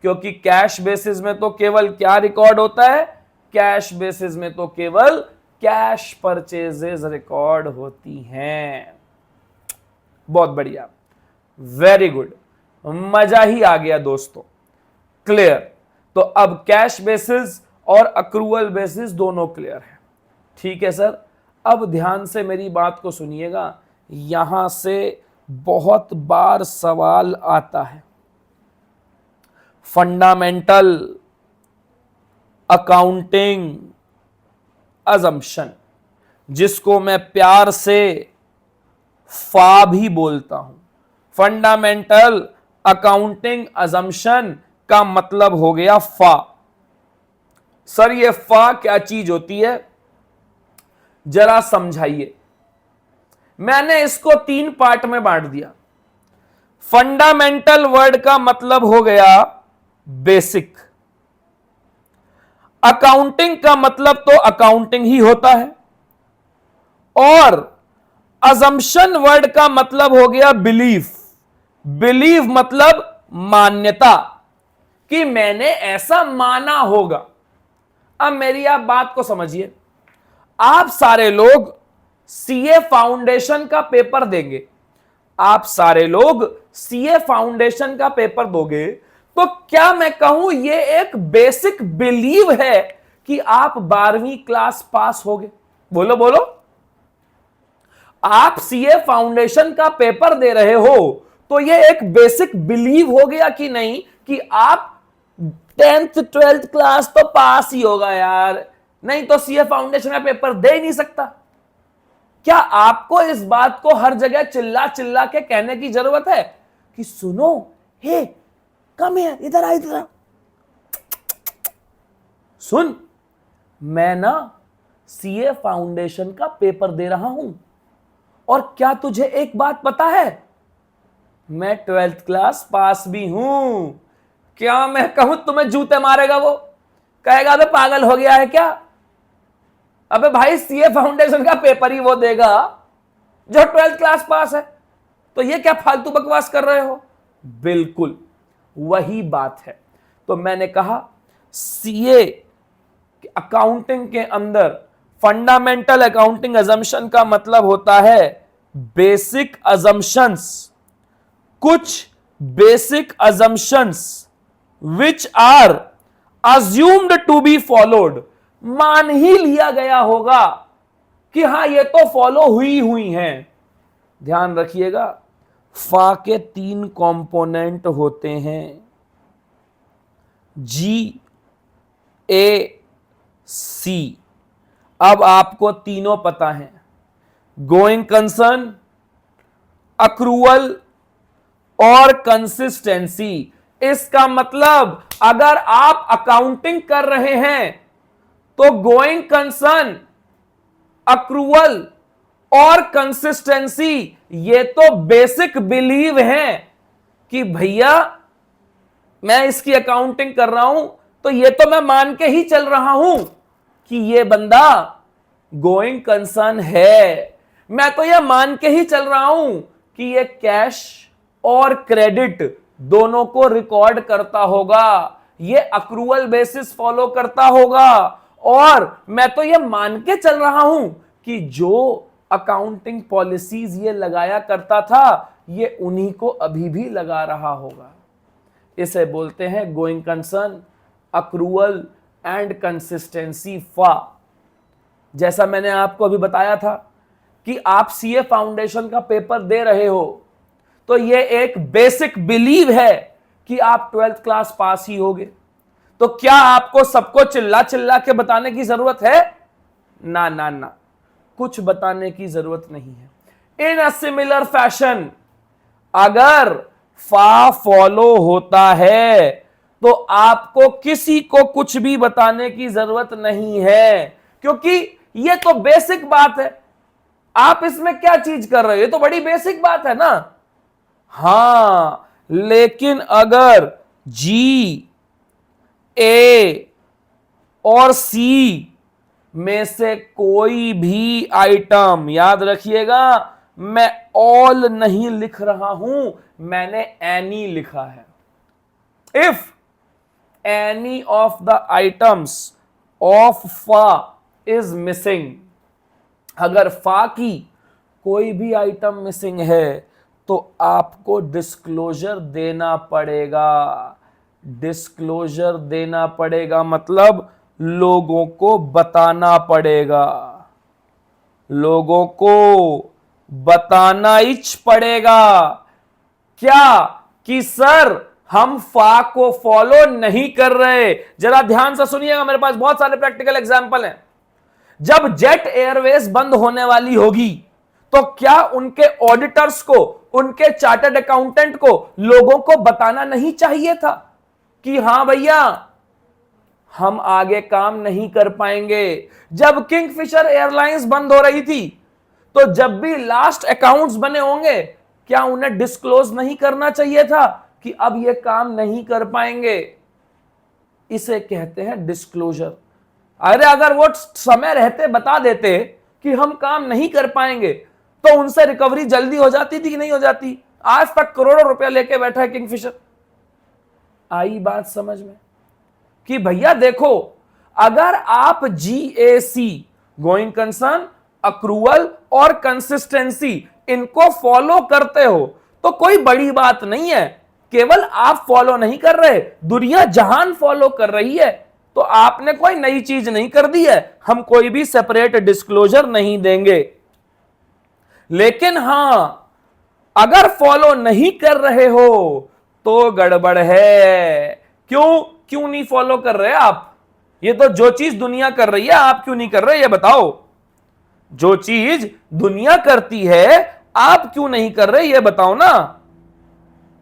क्योंकि कैश बेसिस में तो केवल क्या रिकॉर्ड होता है, कैश बेसिस में तो केवल कैश परचेजेस रिकॉर्ड होती हैं। बहुत बढ़िया, वेरी गुड, मजा ही आ गया दोस्तों, क्लियर। तो अब कैश बेसिस और अक्रूवल बेसिस दोनों क्लियर है, ठीक है सर। अब ध्यान से मेरी बात को सुनिएगा, यहां से बहुत बार सवाल आता है, फंडामेंटल अकाउंटिंग अजम्पशन, जिसको मैं प्यार से फा भी बोलता हूं। फंडामेंटल अकाउंटिंग अजम्पशन का मतलब हो गया फा। सर ये फा क्या चीज होती है, जरा समझाइए। मैंने इसको 3 पार्ट में बांट दिया। फंडामेंटल वर्ड का मतलब हो गया बेसिक, अकाउंटिंग का मतलब तो अकाउंटिंग ही होता है, और अजम्पशन वर्ड का मतलब हो गया बिलीफ। बिलीव मतलब मान्यता, कि मैंने ऐसा माना होगा। अब मेरी आप बात को समझिए, आप सारे लोग सीए फाउंडेशन का पेपर देंगे, आप सारे लोग सीए फाउंडेशन का पेपर दोगे, तो क्या मैं कहूं ये एक बेसिक बिलीव है कि आप 12वीं क्लास पास होगे? बोलो बोलो। आप सीए फाउंडेशन का पेपर दे रहे हो तो ये एक बेसिक बिलीव हो गया कि नहीं कि आप 10th 12th क्लास तो पास ही होगा यार, नहीं तो सीए फाउंडेशन का पेपर दे ही नहीं सकता। क्या आपको इस बात को हर जगह चिल्ला चिल्ला के कहने की जरूरत है कि सुनो, हे कम है, इधर आ, इधर आ, सुन, मैं ना सीए फाउंडेशन का पेपर दे रहा हूं, और क्या तुझे एक बात पता है, मैं 12th क्लास पास भी हूं। क्या मैं कहूं तुम्हें जूते मारेगा वो, कहेगा अबे पागल हो गया है क्या? अबे भाई सीए फाउंडेशन का पेपर ही वो देगा जो 12th क्लास पास है, तो ये क्या फालतू बकवास कर रहे हो? बिल्कुल वही बात है। तो मैंने कहा सीए अकाउंटिंग के अंदर फंडामेंटल अकाउंटिंग अजम्पशन का मतलब होता है बेसिक अजम्पशंस, कुछ basic assumptions which are assumed to be followed, मान ही लिया गया होगा कि हां ये तो फॉलो हुई हैं। ध्यान रखिएगा, फा के 3 कंपोनेंट होते हैं, जी, ए, सी। अब आपको तीनों पता है, गोइंग कंसर्न, अक्रूवल और कंसिस्टेंसी। इसका मतलब अगर आप अकाउंटिंग कर रहे हैं तो गोइंग कंसर्न, अक्रूवल और कंसिस्टेंसी ये तो बेसिक बिलीव है कि भैया मैं इसकी अकाउंटिंग कर रहा हूं तो ये तो मैं मान के ही चल रहा हूं कि ये बंदा गोइंग कंसर्न है, मैं तो ये मान के ही चल रहा हूं कि ये कैश और क्रेडिट दोनों को रिकॉर्ड करता होगा, ये अक्रूवल बेसिस फॉलो करता होगा, और मैं तो ये मान के चल रहा हूं कि जो अकाउंटिंग पॉलिसीज ये लगाया करता था ये उन्हीं को अभी भी लगा रहा होगा। इसे बोलते हैं going concern, accrual and consistency फा। जैसा मैंने आपको अभी बताया था कि आप सीए फाउंडेशन का पेपर दे रहे हो तो ये एक बेसिक बिलीव है कि आप 12th क्लास पास ही होगे। तो क्या आपको सबको चिल्ला चिल्ला के बताने की जरूरत है? ना ना ना, कुछ बताने की जरूरत नहीं है। इन अ सिमिलर फैशन अगर फा फॉलो होता है तो आपको किसी को कुछ भी बताने की जरूरत नहीं है, क्योंकि ये तो बेसिक बात है। आप इसमें क्या चीज कर रहे हो, ये तो बड़ी बेसिक बात है ना। हां, लेकिन अगर जी, ए और सी में से कोई भी आइटम, याद रखिएगा मैं ऑल नहीं लिख रहा हूं, मैंने एनी लिखा है। If any of the items of फा इज मिसिंग, अगर फा की कोई भी आइटम मिसिंग है तो आपको डिस्क्लोजर देना पड़ेगा। डिस्क्लोजर देना पड़ेगा मतलब लोगों को बताना पड़ेगा, लोगों को बताना ही पड़ेगा। क्या कि सर हम फा को फॉलो नहीं कर रहे। जरा ध्यान से सुनिएगा, मेरे पास बहुत सारे प्रैक्टिकल एग्जांपल हैं। जब जेट एयरवेज बंद होने वाली होगी तो क्या उनके ऑडिटर्स को, उनके चार्टर्ड अकाउंटेंट को लोगों को बताना नहीं चाहिए था कि हां भैया हम आगे काम नहीं कर पाएंगे। जब किंगफिशर एयरलाइंस बंद हो रही थी तो जब भी लास्ट अकाउंट्स बने होंगे क्या उन्हें डिस्क्लोज नहीं करना चाहिए था कि अब ये काम नहीं कर पाएंगे। इसे कहते हैं डिस्क्लोजर। अरे अगर वो समय रहते बता देते कि हम काम नहीं कर पाएंगे तो उनसे रिकवरी जल्दी हो जाती थी कि नहीं हो जाती। आज तक करोड़ों रुपया लेके बैठा है किंगफिशर। आई बात समझ में कि भैया देखो, अगर आप जीएसी, गोइंग कंसर्न, अक्रूवल और कंसिस्टेंसी, इनको फॉलो करते हो तो कोई बड़ी बात नहीं है। केवल आप फॉलो नहीं कर रहे, दुनिया जहान फॉलो कर रही है, तो आपने कोई नई चीज नहीं कर दी है। हम कोई भी सेपरेट डिस्क्लोजर नहीं देंगे। लेकिन हां, अगर फॉलो नहीं कर रहे हो तो गड़बड़ है। क्यों नहीं फॉलो कर रहे आप? ये तो जो चीज दुनिया कर रही है आप क्यों नहीं कर रहे, ये बताओ। जो चीज दुनिया करती है आप क्यों नहीं कर रहे, ये बताओ ना।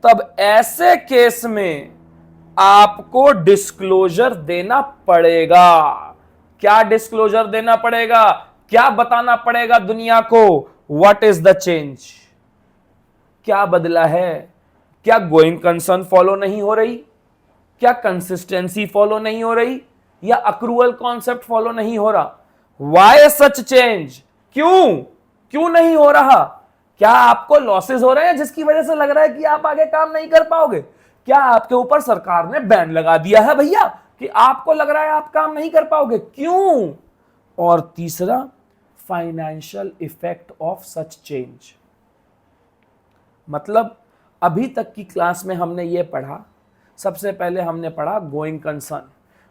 तब ऐसे केस में आपको डिस्क्लोजर देना पड़ेगा। क्या डिस्क्लोजर देना पड़ेगा? क्या बताना पड़ेगा दुनिया को? What is the change? क्या बदला है? क्या गोइंग कंसर्न फॉलो नहीं हो रही? क्या कंसिस्टेंसी फॉलो नहीं हो रही? या अक्रूवल कॉन्सेप्ट फॉलो नहीं हो रहा? Why such change? क्यों नहीं हो रहा? क्या आपको लॉसेस हो रहे हैं जिसकी वजह से लग रहा है कि आप आगे काम नहीं कर पाओगे? क्या आपके ऊपर सरकार ने बैन लगा दिया है भैया कि आपको लग रहा है आप काम नहीं कर पाओगे? क्यों? और तीसरा, financial effect of such change. मतलब अभी तक की क्लास में हमने ये पढ़ा, सबसे पहले हमने पढ़ा गोइंग कंसर्न।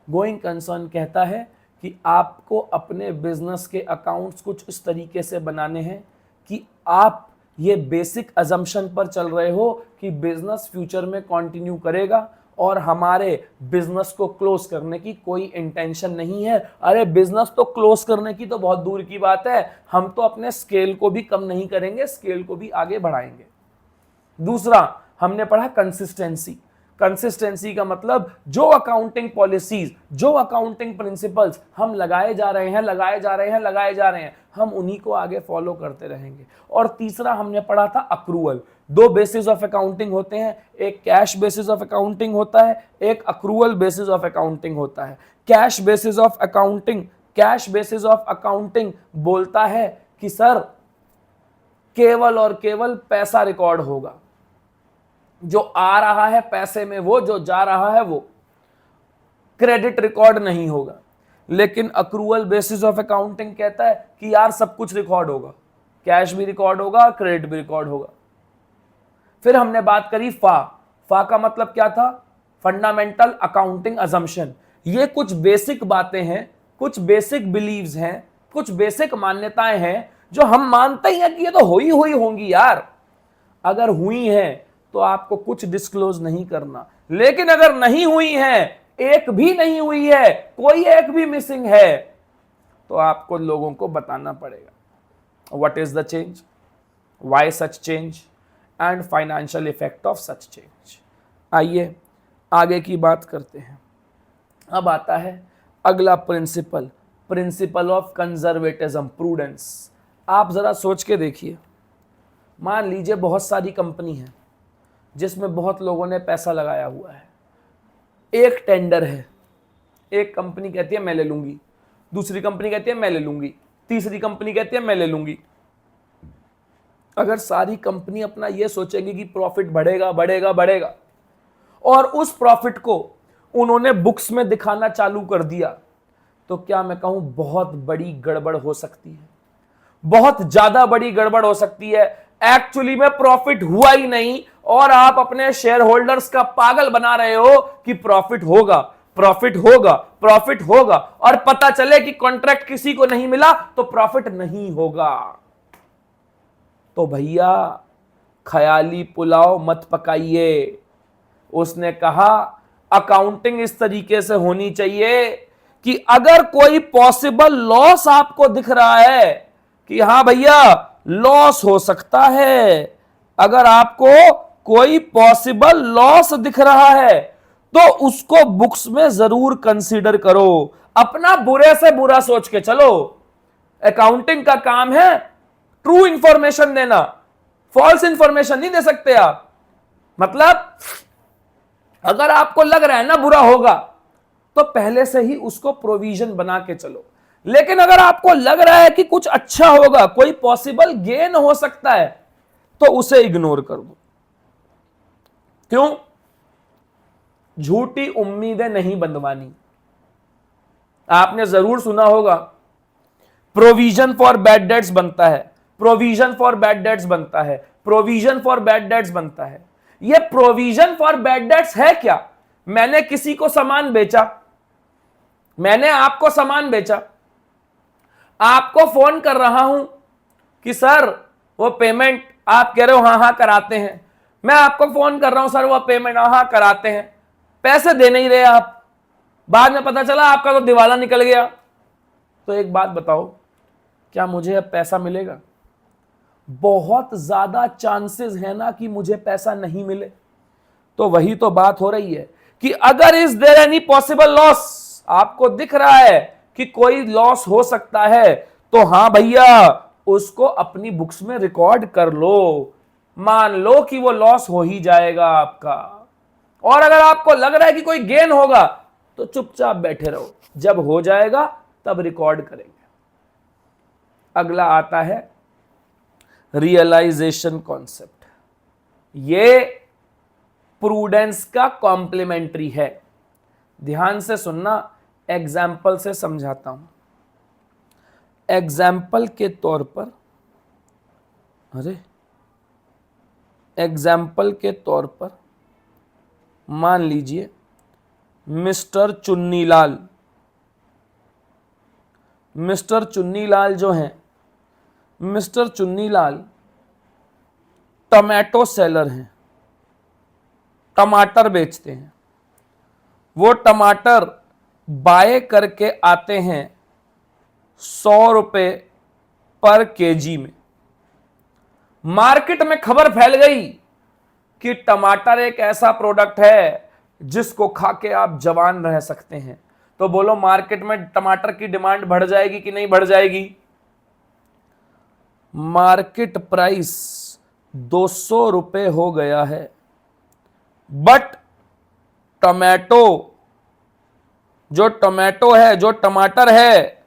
गोइंग कंसर्न कहता है कि आपको अपने बिजनेस के अकाउंट्स कुछ इस तरीके से बनाने हैं कि आप ये बेसिक अजम्पशन पर चल रहे हो कि बिजनेस फ्यूचर में कंटिन्यू करेगा और हमारे बिजनेस को क्लोज करने की कोई इंटेंशन नहीं है। अरे बिजनेस तो क्लोज करने की तो बहुत दूर की बात है, हम तो अपने स्केल को भी कम नहीं करेंगे, स्केल को भी आगे बढ़ाएंगे। दूसरा हमने पढ़ा कंसिस्टेंसी। कंसिस्टेंसी का मतलब जो अकाउंटिंग पॉलिसीज, जो अकाउंटिंग प्रिंसिपल्स हम लगाए जा रहे हैं, हम उन्हीं को आगे फॉलो करते रहेंगे। और तीसरा हमने पढ़ा था अक्रूवल। दो बेसिस ऑफ अकाउंटिंग होते हैं, एक कैश बेसिस ऑफ अकाउंटिंग होता है, एक अक्रूवल बेसिस ऑफ अकाउंटिंग होता है। कैश बेसिस ऑफ अकाउंटिंग बोलता है कि सर केवल और केवल पैसा रिकॉर्ड होगा, जो आ रहा है पैसे में वो, जो जा रहा है वो, क्रेडिट रिकॉर्ड नहीं होगा। लेकिन अक्रूवल बेसिस ऑफ अकाउंटिंग कहता है कि यार सब कुछ रिकॉर्ड होगा, कैश भी रिकॉर्ड होगा, क्रेडिट भी रिकॉर्ड होगा। फिर हमने बात करी फा का मतलब क्या था? Fundamental accounting assumption. ये कुछ बेसिक बातें हैं, कुछ बेसिक बिलीव्स हैं, कुछ बेसिक मान्यताएं हैं जो हम मानते ही हैं कि ये तो हुई होंगी यार। अगर हुई हैं तो आपको कुछ डिस्क्लोज नहीं करना। लेकिन अगर नहीं हुई है, एक भी नहीं हुई है, कोई एक भी मिसिंग है, तो आपको लोगों को बताना पड़ेगा। What is the change, why such change and financial effect of such change. आइए आगे की बात करते हैं। अब आता है अगला principle, principle of conservatism, prudence. आप जरा सोच के देखिए, मान लीजिए बहुत सारी कंपनी है जिसमें बहुत लोगों ने पैसा लगाया हुआ है। एक टेंडर है, एक कंपनी कहती है मैं ले लूंगी, दूसरी कंपनी कहती है मैं ले लूंगी, तीसरी कंपनी कहती है मैं ले लूंगी। अगर सारी कंपनी अपना यह सोचेगी कि प्रॉफिट बढ़ेगा बढ़ेगा बढ़ेगा और उस प्रॉफिट को उन्होंने बुक्स में दिखाना चालू कर दिया, तो क्या मैं कहूं बहुत बड़ी गड़बड़ हो सकती है, बहुत ज्यादा बड़ी गड़बड़ हो सकती है। एक्चुअली में प्रॉफिट हुआ ही नहीं और आप अपने शेयर होल्डर्स का पागल बना रहे हो कि प्रॉफिट होगा प्रॉफिट होगा प्रॉफिट होगा, और पता चले कि कॉन्ट्रैक्ट किसी को नहीं मिला तो प्रॉफिट नहीं होगा। तो भैया ख्याली पुलाव मत पकाइए। उसने कहा अकाउंटिंग इस तरीके से होनी चाहिए कि अगर कोई पॉसिबल लॉस आपको दिख रहा है कि हां भैया लॉस हो सकता है, अगर आपको कोई पॉसिबल लॉस दिख रहा है तो उसको बुक्स में जरूर कंसीडर करो। अपना बुरे से बुरा सोच के चलो। अकाउंटिंग का काम है ट्रू इंफॉर्मेशन देना, फॉल्स इंफॉर्मेशन नहीं दे सकते आप। मतलब अगर आपको लग रहा है ना बुरा होगा तो पहले से ही उसको प्रोविजन बना के चलो, लेकिन अगर आपको लग रहा है कि कुछ अच्छा होगा, कोई पॉसिबल गेन हो सकता है, तो उसे इग्नोर कर दो। क्यों? झूठी उम्मीदें नहीं बंधवानी। आपने जरूर सुना होगा प्रोविजन फॉर बैड डेट्स बनता है, प्रोविजन फॉर बैड डेट्स बनता है, प्रोविजन फॉर बैड डेट्स बनता है। ये प्रोविजन फॉर बैड डेट्स है क्या? मैंने किसी को सामान बेचा, मैंने आपको सामान बेचा, आपको फोन कर रहा हूं कि सर वो पेमेंट, आप कह रहे हो हां हां कराते हैं, मैं आपको फोन कर रहा हूं सर वो पेमेंट हां हां कराते हैं, पैसे दे नहीं रहे आप, बाद में पता चला आपका तो दिवाला निकल गया। तो एक बात बताओ, क्या मुझे अब पैसा मिलेगा? बहुत ज्यादा चांसेस है ना कि मुझे पैसा नहीं मिले। तो वही तो बात हो रही है कि अगर is there any possible loss, आपको दिख रहा है कि कोई लॉस हो सकता है, तो हां भैया उसको अपनी बुक्स में रिकॉर्ड कर लो। मान लो कि वो लॉस हो ही जाएगा आपका, और अगर आपको लग रहा है कि कोई गेन होगा तो चुपचाप बैठे रहो, जब हो जाएगा तब रिकॉर्ड करेंगे। अगला आता है रियलाइजेशन कॉन्सेप्ट। ये प्रूडेंस का कॉम्प्लीमेंट्री है। ध्यान से सुनना, एग्जाम्पल से समझाता हूं। एग्जाम्पल के तौर पर, एग्जाम्पल के तौर पर मान लीजिए मिस्टर चुन्नीलाल, मिस्टर चुन्नीलाल जो हैं, मिस्टर चुन्नीलाल टमाटो सेलर हैं, टमाटर बेचते हैं। वो टमाटर बाय करके आते हैं 100 रुपए पर केजी में। मार्केट में खबर फैल गई कि टमाटर एक ऐसा प्रोडक्ट है जिसको खा के आप जवान रह सकते हैं। तो बोलो मार्केट में टमाटर की डिमांड बढ़ जाएगी कि नहीं बढ़ जाएगी? मार्केट प्राइस 200 रुपए हो गया है, बट टमाटो जो टमाटर है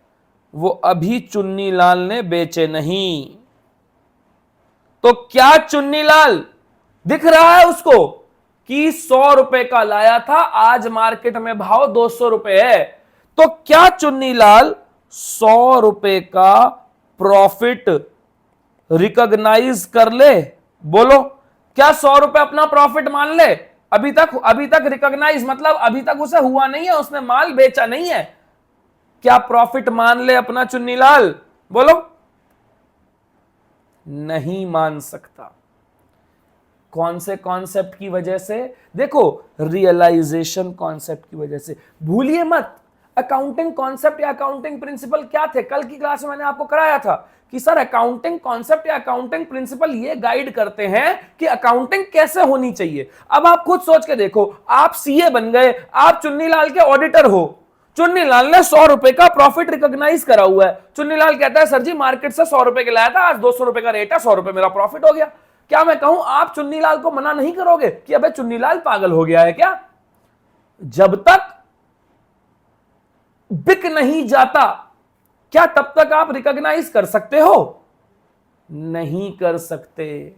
वो अभी चुन्नीलाल ने बेचे नहीं। तो क्या चुन्नीलाल दिख रहा है उसको कि 100 रुपए का लाया था, आज मार्केट में भाव 200 रुपए है, तो क्या चुन्नीलाल 100 रुपए का प्रॉफिट रिकॉग्नाइज कर ले? बोलो, क्या 100 रुपए अपना प्रॉफिट मान ले? अभी तक रिकॉग्नाइज मतलब अभी तक उसे हुआ नहीं है, उसने माल बेचा नहीं है। क्या प्रॉफिट मान ले अपना चुन्नीलाल? बोलो, नहीं मान सकता। कौन से कॉन्सेप्ट की वजह से? देखो, रियलाइजेशन कॉन्सेप्ट की वजह से। भूलिए मत, अकाउंटिंग कॉन्सेप्ट या अकाउंटिंग प्रिंसिपल क्या थे? कल की क्लास में मैंने आपको कराया था कि सर अकाउंटिंग कॉन्सेप्ट या अकाउंटिंग प्रिंसिपल ये गाइड करते हैं कि अकाउंटिंग कैसे होनी चाहिए। अब आप खुद सोच के देखो, आप सीए बन गए, आप चुन्नीलाल के ऑडिटर हो, चुन्नीलाल ने 100 रुपए का प्रॉफिट रिकॉग्नाइज करा हुआ है। चुन्नीलाल कहता है सर जी मार्केट से 100 रुपए के लाया था, आज 200 रुपए का रेट है, 100 रुपए मेरा प्रॉफिट हो गया। क्या मैं कहूं आप चुन्नीलाल को मना नहीं करोगे कि अबे चुन्नीलाल पागल हो गया है क्या? जब तक बिक नहीं जाता क्या तब तक आप रिकॉग्नाइज कर सकते हो? नहीं कर सकते।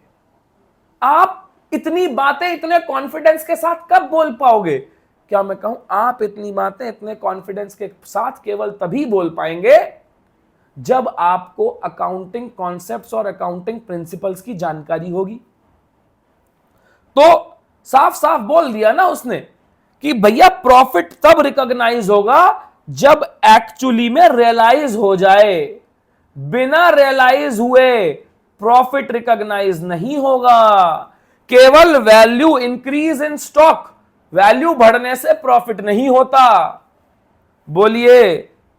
आप इतनी बातें इतने कॉन्फिडेंस के साथ कब बोल पाओगे? क्या मैं कहूं, आप इतनी बातें इतने कॉन्फिडेंस के साथ केवल तभी बोल पाएंगे जब आपको अकाउंटिंग कॉन्सेप्ट्स और अकाउंटिंग प्रिंसिपल्स की जानकारी होगी। तो साफ साफ बोल दिया ना उसने कि भैया प्रॉफिट तब रिकॉग्नाइज होगा जब एक्चुअली में रियलाइज हो जाए। बिना रियलाइज हुए प्रॉफिट रिकॉग्नाइज नहीं होगा। केवल value increase in stock, value बढ़ने से प्रॉफिट नहीं होता। बोलिए,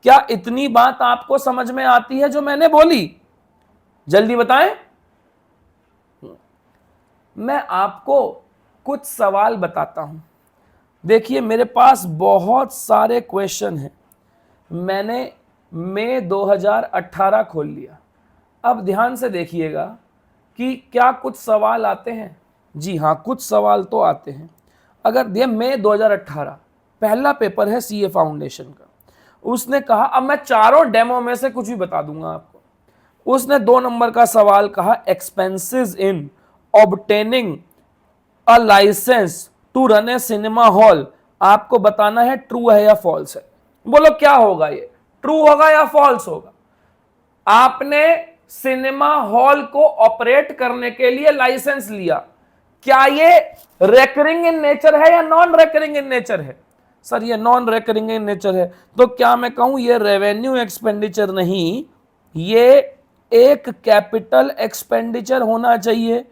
क्या इतनी बात आपको समझ में आती है जो मैंने बोली? जल्दी बताएं। मैं आपको कुछ सवाल बताता हूं। देखिए, मेरे पास बहुत सारे क्वेश्चन हैं। मैंने मई 2018 खोल लिया। अब ध्यान से देखिएगा कि क्या कुछ सवाल आते हैं। जी हाँ, कुछ सवाल तो आते हैं। अगर ये मई 2018 पहला पेपर है सीए फाउंडेशन का। उसने कहा, अब मैं चारों डेमो में से कुछ भी बता दूंगा आपको। उसने 2 नंबर का सवाल कहा, expenses in obtaining a licence to run a cinema hall. आपको बताना है ट्रू है या फॉल्स है। बोलो क्या होगा, ये ट्रू होगा या फॉल्स होगा? आपने सिनेमा हॉल को ऑपरेट करने के लिए लाइसेंस लिया, क्या ये रेकरिंग इन नेचर है या नॉन रेकरिंग इन नेचर है? सर ये नॉन रेकरिंग इन नेचर है। तो क्या मैं कहूं ये रेवेन्यू एक्सपेंडिचर नहीं, ये एक कैपिटल एक्सपेंडिचर होना चाहिए,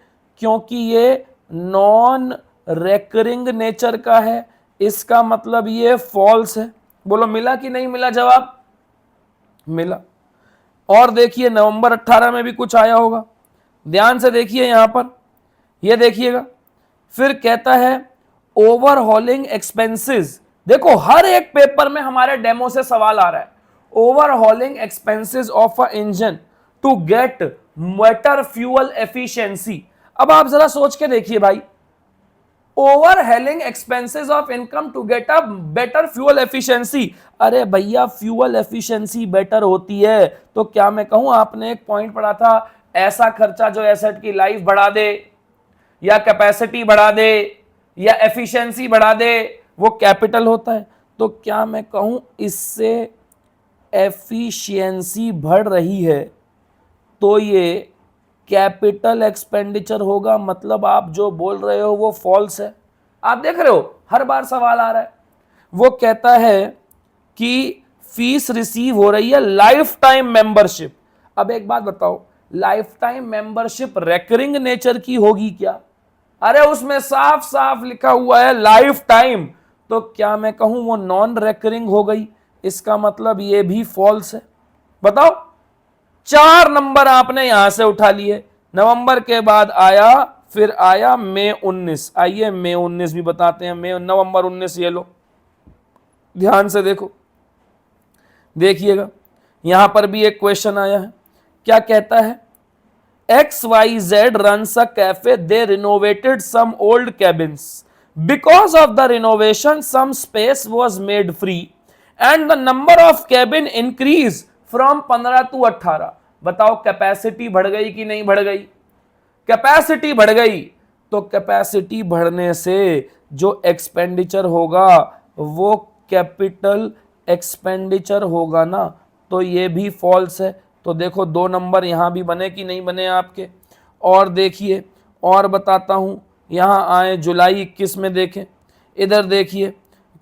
क्योंकि ये नॉन रेकरिंग नेचर का है। इसका मतलब ये फॉल्स है। बोलो मिला कि नहीं मिला जवाब? मिला। और देखिए नवंबर 18 में भी कुछ आया होगा, ध्यान से देखिए यहां पर, ये देखिएगा। फिर कहता है ओवरहॉलिंग एक्सपेंसेस। देखो हर एक पेपर में हमारे डेमो से सवाल आ रहा है, overhauling expenses of a engine to get better fuel efficiency. अब आप जरा सोच के देखिए भाई, overhauling expenses of income to get a better fuel efficiency. अरे भैया फ्यूल एफिशिएंसी बेटर होती है तो क्या मैं कहूं, आपने एक पॉइंट पढ़ा था, ऐसा खर्चा जो एसेट की लाइफ बढ़ा दे या कैपेसिटी बढ़ा दे या एफिशिएंसी बढ़ा दे, वो कैपिटल होता है। तो क्या मैं कहूं इससे एफिशिएंसी बढ़ रही है तो ये कैपिटल एक्सपेंडिचर होगा। मतलब आप जो बोल रहे हो वो फॉल्स है। आप देख रहे हो हर बार सवाल आ रहा है। वो कहता है कि फीस रिसीव हो रही है लाइफ टाइम मेंबरशिप। अब एक बात बताओ, life time membership recurring nature की होगी क्या? अरे उसमें साफ साफ लिखा हुआ है लाइफ टाइम। तो क्या मैं कहूं वो नॉन रेकरिंग हो गई? इसका मतलब ये भी फॉल्स है। बताओ, 4 नंबर आपने यहां से उठा लिए। नवंबर के बाद आया, फिर आया मई 19। आइए मई 19 भी बताते हैं। मई नवंबर 19 ये लो, ध्यान से देखो, देखिएगा यहां पर भी एक क्वेश्चन आया है। क्या कहता है, XYZ runs a cafe. They renovated some old cabins. Because of the renovation, some space was made free and the number of cabin increased from 15 to 18. बताओ कैपेसिटी बढ़ गई कि नहीं बढ़ गई? कैपेसिटी बढ़ गई। तो कैपेसिटी बढ़ने से जो एक्सपेंडिचर होगा वो कैपिटल एक्सपेंडिचर होगा ना, तो ये भी फॉल्स है। तो देखो 2 नंबर यहां भी बने कि नहीं बने आपके। और देखिए और बताता हूं, यहां आए जुलाई 21 में देखें, इधर देखिए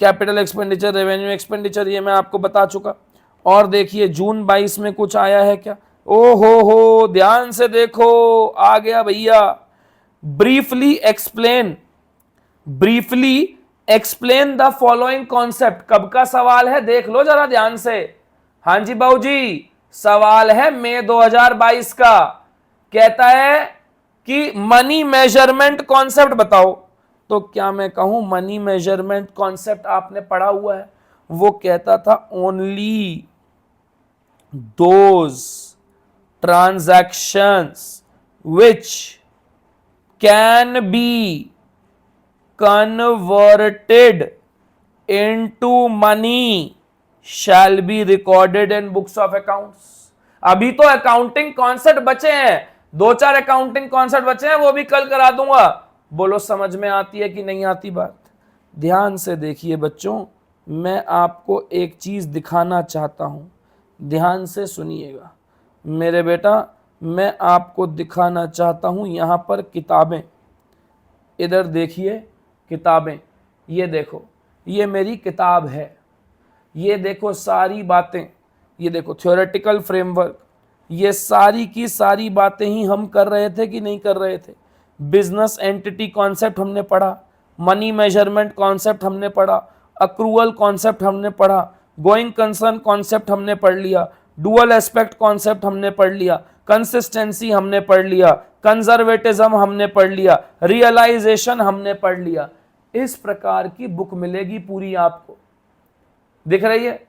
कैपिटल एक्सपेंडिचर रेवेन्यू एक्सपेंडिचर, ये मैं आपको बता चुका। और देखिए जून 22 में कुछ आया है क्या? ओ हो, ध्यान से देखो, आ गया भैया। Briefly explain the following concept. कब का सवाल है देख लो जरा ध्यान से। हाँ जी बाबू जी, सवाल है मई 2022 का। कहता है कि मनी मेजरमेंट कॉन्सेप्ट बताओ। तो क्या मैं कहूं मनी मेजरमेंट कॉन्सेप्ट आपने पढ़ा हुआ है। वो कहता था only those transactions which can be converted into money shall be recorded in books of accounts. अभी तो अकाउंटिंग कॉन्सेप्ट बचे हैं, 2-4 अकाउंटिंग कॉन्सेप्ट बचे हैं, वो भी कल करा दूंगा। बोलो समझ में आती है कि नहीं आती बात? ध्यान से देखिए बच्चों, मैं आपको एक चीज दिखाना चाहता हूं, ध्यान से सुनिएगा मेरे बेटा। मैं आपको दिखाना चाहता हूं यहां पर किताबें, इधर देखिए किताबें, ये देखो, ये मेरी किताब है, ये देखो सारी बातें, ये देखो थ्योरेटिकल फ्रेमवर्क, ये सारी की सारी बातें ही हम कर रहे थे कि नहीं कर रहे थे? बिजनेस एंटिटी कॉन्सेप्ट हमने पढ़ा, मनी मेजरमेंट कॉन्सेप्ट हमने पढ़ा, अक्रूवल कॉन्सेप्ट हमने पढ़ा, गोइंग कंसर्न कॉन्सेप्ट हमने पढ़ लिया, डुअल एस्पेक्ट कॉन्सेप्ट हमने पढ़ लिया, कंसिस्टेंसी हमने पढ़ लिया, कंजर्वेटिज्म हमने पढ़ लिया, रियलाइजेशन हमने पढ़ लिया। इस प्रकार की बुक मिलेगी पूरी आपको, दिख रही है?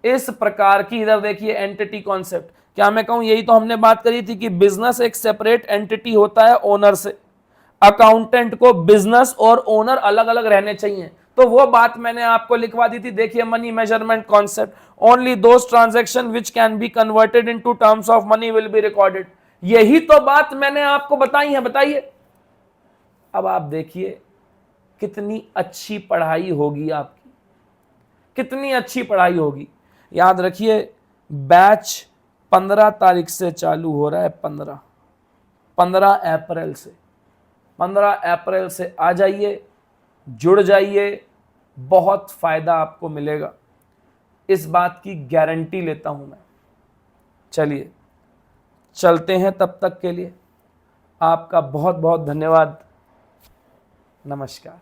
इस प्रकार की, इधर देखिए एंटिटी कॉन्सेप्ट। क्या मैं कहूं, यही तो हमने बात करी थी कि बिजनेस एक सेपरेट एंटिटी होता है ओनर से, अकाउंटेंट को बिजनेस और ओनर अलग अलग रहने चाहिए, तो वो बात मैंने आपको लिखवा दी थी। देखिए money measurement concept, only those transaction which can be converted into terms of money will be recorded. यही तो बात मैंने आपको बताई है, बताइए। अब आप देखिए कितनी अच्छी पढ़ाई होगी आपकी, कितनी अच्छी पढ़ाई होगी। याद रखिए बैच 15 तारीख से चालू हो रहा है, 15 अप्रैल से, 15 अप्रैल से आ जाइए, जुड़ जाइए, बहुत फायदा आपको मिलेगा, इस बात की गारंटी लेता हूं मैं। चलिए चलते हैं, तब तक के लिए आपका बहुत बहुत धन्यवाद। नमस्कार।